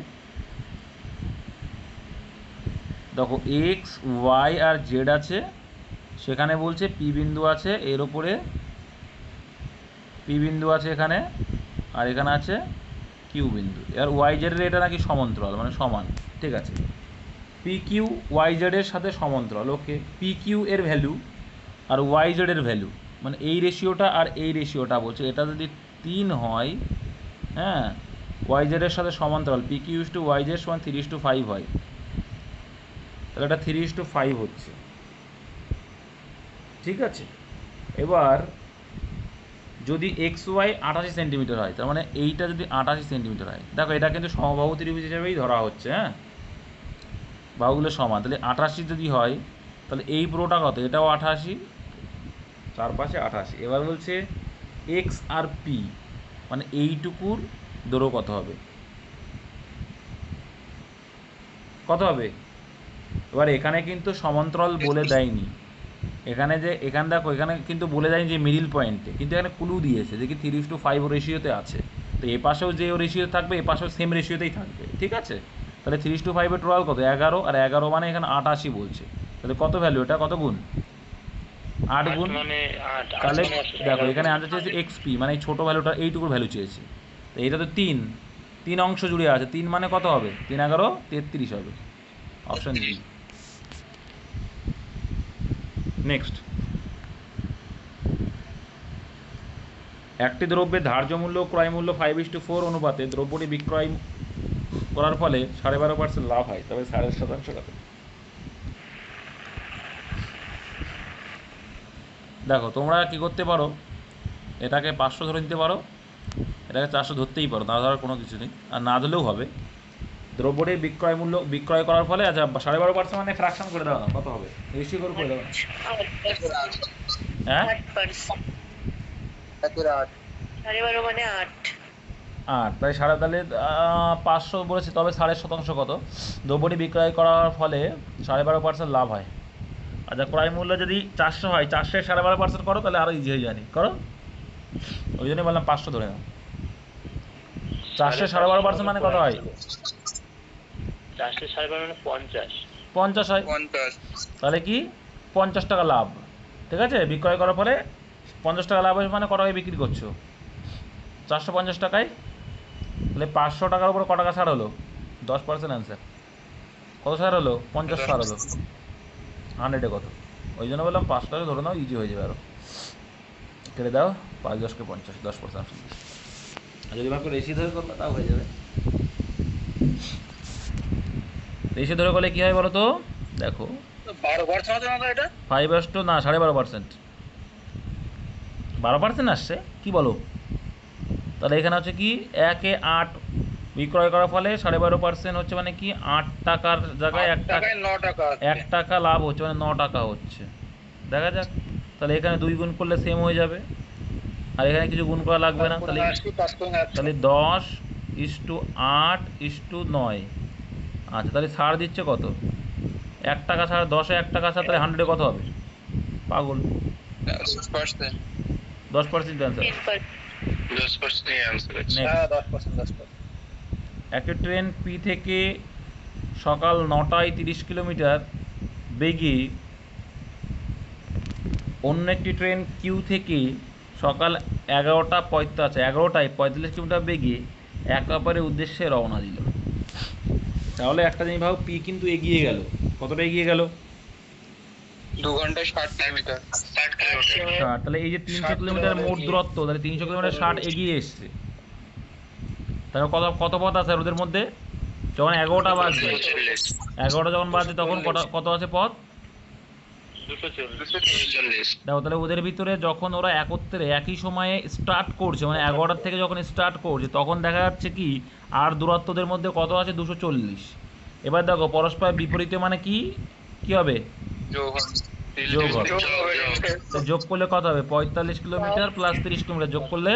দেখো এক্স ওয়াই আর জেড আছে, সেখানে বলছে পি বিন্দু আছে, এর ওপরে পি বিন্দু আছে এখানে, আর এখানে আছে কিউ বিন্দু। আর ওয়াই জেডের এটা নাকি সমান্তরাল, মানে সমান, ঠিক আছে? পি কিউ ওয়াই জেডের সাথে সমান্তরাল, ওকে। পি কিউ এর ভ্যালু আর ওয়াই জেডের ভ্যালু, মানে এই রেশিওটা আর এই রেশিওটা বলছে, এটা যদি 3 হয়, হ্যাঁ, ওয়াই জেডের সাথে সমান্তরাল, P Q is to Y Z সমান 3:5 হয়, তাহলে এটা 3:5 হচ্ছে, ঠিক আছে? এবার যদি এক্স ওয়াই 88 সেন্টিমিটার হয়, তার মানে এইটা যদি 88 সেন্টিমিটার হয়, দেখো এটা কিন্তু সমবাহু ত্রিভুজ হিসেবেই ধরা হচ্ছে, হ্যাঁ, বাহুগুলো সমান। তাহলে 88 যদি হয়, তাহলে এই পুরোটা কত? এটাও 88, চারপাশে 88। এবার বলছে এক্স আর পি, মানে এইটুকুর দৈর্ঘ্য কত হবে? কত হবে? এবার এখানে কিন্তু সমান্তরাল বলে দেয়নি, এখানে দেখো এখানে কিন্তু বলে দেয়নি যে মিডিল পয়েন্টে, কিন্তু এখানে ক্লু দিয়েছে যে কি 3:5 রেশিওতে আছে। তো এ পাশেও যে রেশিও থাকবে এ পাশেও সেম রেশিওতেই থাকবে, ঠিক আছে। তাহলে 3:5 টোটাল কত 11, আর 11 মানে এখানে 88 বলছে, তাহলে কত ভ্যালু, এটা কত গুণ 8 গুণ। মানে 8 তাহলে দেখো এখানে আনসার চেয়েছে এক্সপি, মানে এই ছোটো ভ্যালুটা এইটুকুর ভ্যালু চেয়েছে। তো এটা তো 3 অংশ জুড়ে আছে, 3 মানে কত হবে 3 11 33 হবে, অপশন ডি। নেক্সট, একটি দ্রব্যের ধার্য মূল্য ক্রয় মূল্য 5:4 অনুপাতে দ্রব্যটি বিক্রয় করার ফলে 12.5% লাভ হয়, তবে 7.5% কত? দেখো তোমরা কি করতে পারো, এটাকে 500 ধরে নিতে পারো, এটাকে 400 ধরতেই পারো, না ধরার কোনো কিছু নেই, আর না ধরলেও হবে। দ্রব্যটির বিক্রয় মূল্য বিক্রয় করার ফলে, আচ্ছা 12.5% মানে ফ্র্যাকশন করে দাও না, কত হবে রেশিও করে দাও না। হ্যাঁ 8%। 12.5 মানে 8। তাই তাহলে 500 বলেছে, তবে 7.5% কত? দ্রব্যটি বিক্রয় করার ফলে 12.5% লাভ হয়। আচ্ছা ক্রয় মূল্য যদি 400 হয়, 400 12.5% করো, তাহলে আরও ইজি হয়ে জানি করো, ওই জন্যই বললাম 500 ধরে নাও। 400 12.5% মানে কত হয়? 400 12.5 মানে 50 50 হয়, তাহলে কি 50 টাকা লাভ, ঠিক আছে। বিক্রয় করার ফলে 50 টাকা লাভ হয়, মানে কত টাকায় বিক্রি করছো 450 টাকায়, তাহলে 500 টাকার উপরে ক টাকা ছাড় হলো 10% অ্যান্সার, কত ছাড় হলো 50 ছাড় হলো, 100-এ কত, ওই জন্য বললাম 5 টাকা ধরে নাও, ইজি হয়ে যাবে, আরও কেটে দাও 5 10 কে 50, 10%। আর যদি ভাবো রেশি ধরে করবে তাও হয়ে যাবে। রেশি ধরে করলে কী হয় বলো তো, দেখো 12% হবে এটা 5 না 12.5%, 12% আসছে কি বলো, তাহলে এখানে হচ্ছে কি 1 এ 8 বিক্রয় করার ফলে 12.5% হচ্ছে, মানে কি 8 টাকার জায়গায় 1 টাকা, 9 টাকা 1 টাকা লাভ হচ্ছে, মানে 9 টাকা হচ্ছে। দেখা যাক, তাহলে এখানে 2 গুণ করলে সেম হয়ে যাবে, আর এখানে কিছু গুণ করা লাগবে না, তাহলে 10:8:9। আচ্ছা তাহলে ছাড় দিচ্ছে কত, 1 টাকা ছাড়, 10-এ 1 টাকা ছাড়, তাহলে 100-এ কত হবে পাগল, 10% অ্যান্সার। 10%। একটি ট্রেন পি থেকে সকাল 9টায় 30 কিলোমিটার বেগে, অন্য একটি ট্রেন কিউ থেকে সকাল 11টায় 45 কিলোমিটার বেগে এক অপরের উদ্দেশ্যে রওনা দিল। তাহলে একটা জিনিস ভাবো, পি কিন্তু এগিয়ে গেল, কতটা এগিয়ে গেল 2 ঘন্টায় 60 কিলোমিটার 60 কিলোমিটার। 60, তাহলে এই যে 300 কিলোমিটার মোট দূরত্ব, তাহলে 300 কিলোমিটার 60 এগিয়ে এসছে, তাহলে কত পথ আছে আর ওদের মধ্যে, যখন 11টা বাজছে, 11টা যখন বাজছে তখন কত আছে পথ 240। দেখো, তাহলে ওদের ভিতরে যখন ওরা একত্রে একই সময়ে স্টার্ট করছে, মানে 11টার থেকে যখন স্টার্ট করছে, তখন দেখা যাচ্ছে কি আর দূরত্বদের মধ্যে কত আছে 240। এবার দেখো পরস্পর বিপরীতে মানে কি হবে, যোগ হবে, তো যোগ করলে কত হবে 45 কিলোমিটার প্লাস 30 কিলোমিটার যোগ করলে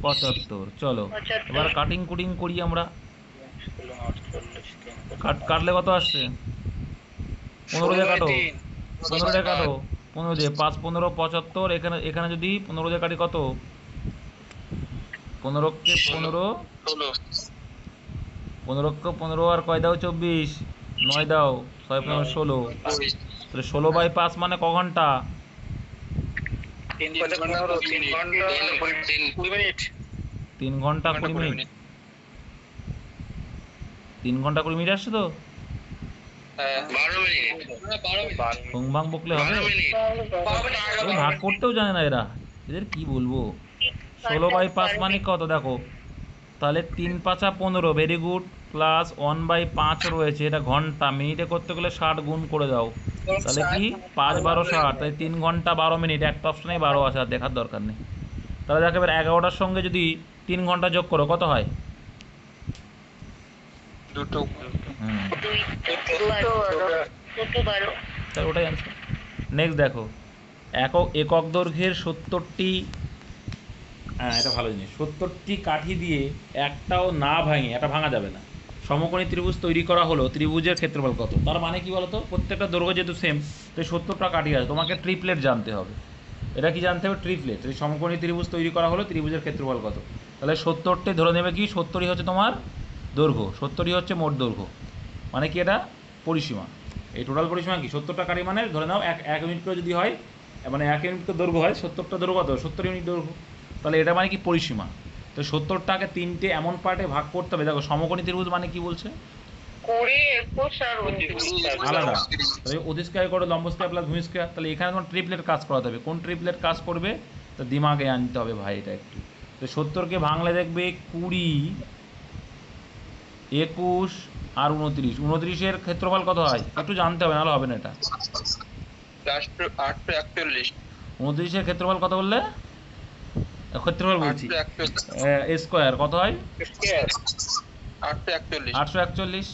75। চলো এবার কাটিং কুটিং করি আমরা, কাটলে কত আসছে 15 দিয়ে কাটো, 15 দিয়ে কাটো, 15 দিয়ে 5 15 75, এখানে যদি 15 দিয়ে কাটি কত, 15কে 15, 15কে 15 আর কয় দাও 24, 9 দাও 6 15 16, তাহলে 16/5 মানে ক ঘন্টা 3 মিনিট 3 ঘন্টা 20 মিনিট, 3 ঘন্টা 20 মিনিট আসছে তো, 12 মিনিট ভাং বকলে হবে, ভাগ করতেও জানে না এরা, এদের কি বলবো। 16/5 মানে কত দেখো, তাহলে 3 5 15, ভেরি গুড, প্লাস 1/5 রয়েছে, এটা ঘন্টা, মিনিটে করতে গেলে 60 গুণ করে দাও, তাহলে কি 5 12 60, তাই 3 ঘন্টা 12 মিনিট, একটা অপশনেই 12 আছে, আর দেখার দরকার নেই। তাহলে দেখো এবার 11টার সঙ্গে যদি 3 ঘন্টা যোগ করো কত হয়, তাহলে ওটাই অ্যান্সার। নেক্সট দেখো, একক দৈর্ঘ্যের 70টি, এটা ভালো জিনিস, 70টি কাঠি দিয়ে একটাও না ভাঙে, এটা ভাঙা যাবে না, সমকোণী ত্রিভুজ তৈরি করা হলো, ত্রিভুজের ক্ষেত্রফল কত? তার মানে কি বলতো, প্রত্যেকটা দৈর্ঘ্য যেহেতু সেম, তো 70টা কাটিয়ে আছে, তোমাকে ট্রিপলেট জানতে হবে। এটা কি জানতে হবে? ট্রিপলেট। এই সমকোণী ত্রিভুজ তৈরি করা হলো, ত্রিভুজের ক্ষেত্রফল কত? তাহলে 70টি ধরে নেবে কি 70ই হচ্ছে তোমার দৈর্ঘ্য, 70ই হচ্ছে মোট দৈর্ঘ্য, মানে কি এটা পরিসীমা। এই টোটাল পরিসীমা কি 70টা কাটি, মানে ধরে নাও এক ইউনিট করে যদি হয়, মানে 1 ইউনিট করে দৈর্ঘ্য হয়, 70টা দৈর্ঘ্য কত? 70 ইউনিট দৈর্ঘ্য। তাহলে এটা মানে কি পরিসীমা। তো 70টাকে 3টে এমন পার্টে ভাগ করতে হবে। দেখো সমকোণী ত্রিভুজ মানে কি বলছে? 20, 21 আর 29 আলাদা। তাহলে অধি স্কয়ার করে লম্ব স্কয়ার প্লাস ভূমি স্কয়ার। তাহলে এখানে তোমার ট্রিপলেট কাজ করাতে হবে। কোন ট্রিপলেট কাজ করবে? তো দিমাগে আনতে হবে ভাই এটা একটু। তো 70কে ভাঙলে দেখবে 20, 21 আর 29। 29-এর ক্ষেত্রফল কত হয় একটু জানতে হবে, নাহলে হবে না এটা। 841 29-এর ক্ষেত্রফল কত বললে? ক্ষেত্রফল বলছি, স্কয়ার কত হয়? 841।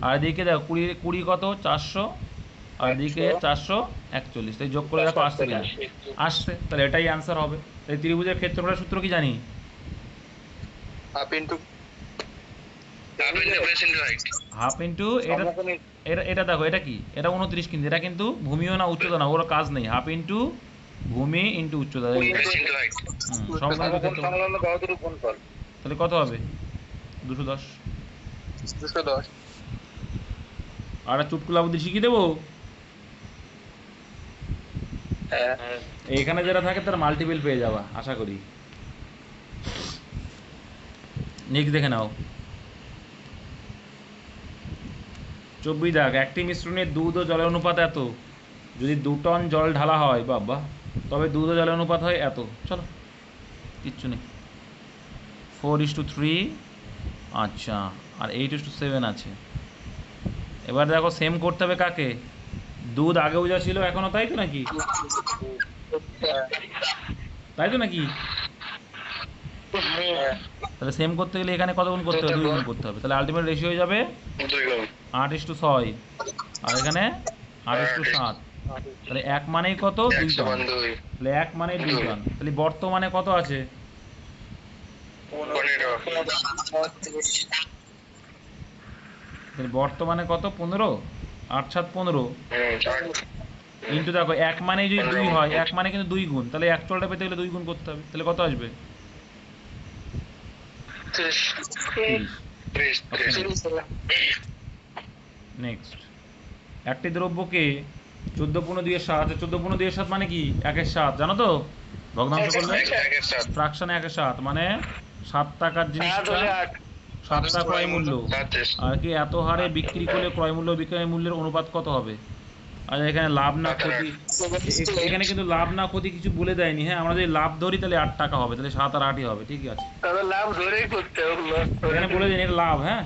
আর এদিকে দেখো 20 কত? 400, আর এদিকে 441। তাই যোগ করে দেখো আসছে কিনা, আসছে। তাহলে এটাই অ্যান্সার হবে। তাই ত্রিভুজের ক্ষেত্রফলের সূত্র কি জানি? হাফ ইন্টু এটা দেখো, এটা কি? এটা 29, কিন্তু এটা কিন্তু ভূমিও না উচ্চতা না, ওর কাজ নেই। হাফ ইন্টু ভূমি ইন্টু উচ্চতা। তাহলে কত হবে? 210। আর চুটকুলা বুদ্ধি শিখিয়ে দেবো। এখানে যারা থাকে তারা মাল্টিপল পেয়ে যাবা আশা করি। নেক্সট দেখে নাও। 24 দাগ, একটি মিশ্রণের দুধ ও জলের অনুপাত এত, যদি 2 টন জল ঢালা হয় বাবা, তবে দুধ ও জলের অনুপাত হয় এত। চলো, কিচ্ছু নেই। 4:3, আচ্ছা, আর 8:7 আছে। এবার দেখো সেম করতে হবে কাকে? দুধ আগেও যা ছিল এখনো তাই তো নাকি? তাই তো নাকি? তাহলে সেম করতে গেলে এখানে কত গুণ করতে হবে? 2 গুণ করতে হবে। তাহলে আলটিমেট রেশিও হয়ে যাবে 8:6, আর এখানে 8:7। তাহলে 1 মানেই কত? 2 টন। তাহলে 1 মানে 2 টন। তাহলে বর্তমানে কত আছে? 15। তাহলে বর্তমানে কত? 15। 8×7 15 ইন্টু দেখো 1 মানে যদি 2 হয়, 1 মানে কিন্তু 2 গুণ, তাহলে অ্যাকচুয়ালটা পেতে গেলে 2 গুণ করতে হবে। তাহলে কত আসবে? 30। নেক্সট, একটি দ্রব্যকে 14×2 14×2 মানে কি? 1/7, জানো তো? ভগ্নাংশ করলে ফ্র্যাকশনে 1/7, মানে 7 টাকার জিনিসটা 7 টাকা ক্রয় মূল্য, আর কি এত হারে বিক্রি করলে ক্রয় মূল্য বিক্রয় মূল্যের অনুপাত কত হবে? আর এখানে লাভ না ক্ষতি, এখানে কিন্তু লাভ না ক্ষতি কিছু বলে দেয়নি। হ্যাঁ, আমরা যদি লাভ ধরি তাহলে 8 টাকা হবে, তাহলে 7 আর 8ই হবে। ঠিক আছে, লাভ ধরেই করতে হবে। এখানে বলে দিন এটা লাভ। হ্যাঁ,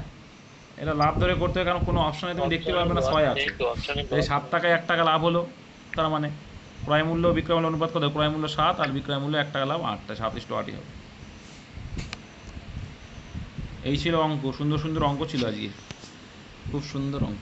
এটা লাভ ধরে করতে হবে, কারণ কোনো অপশনে তুমি দেখতে পারবে না 6 আছে। তাই 7 টাকায় 1 টাকা লাভ হলো। তার মানে ক্রয় মূল্য বিক্রয় মূল্য অনুপাত কত? ক্রয় মূল্য 7 আর বিক্রয় মূল্য 1 টাকা লাভ 8, তাই 7:8ই হবে। এই ছিল অঙ্ক। সুন্দর সুন্দর অঙ্ক ছিল আজকে, খুব সুন্দর অঙ্ক।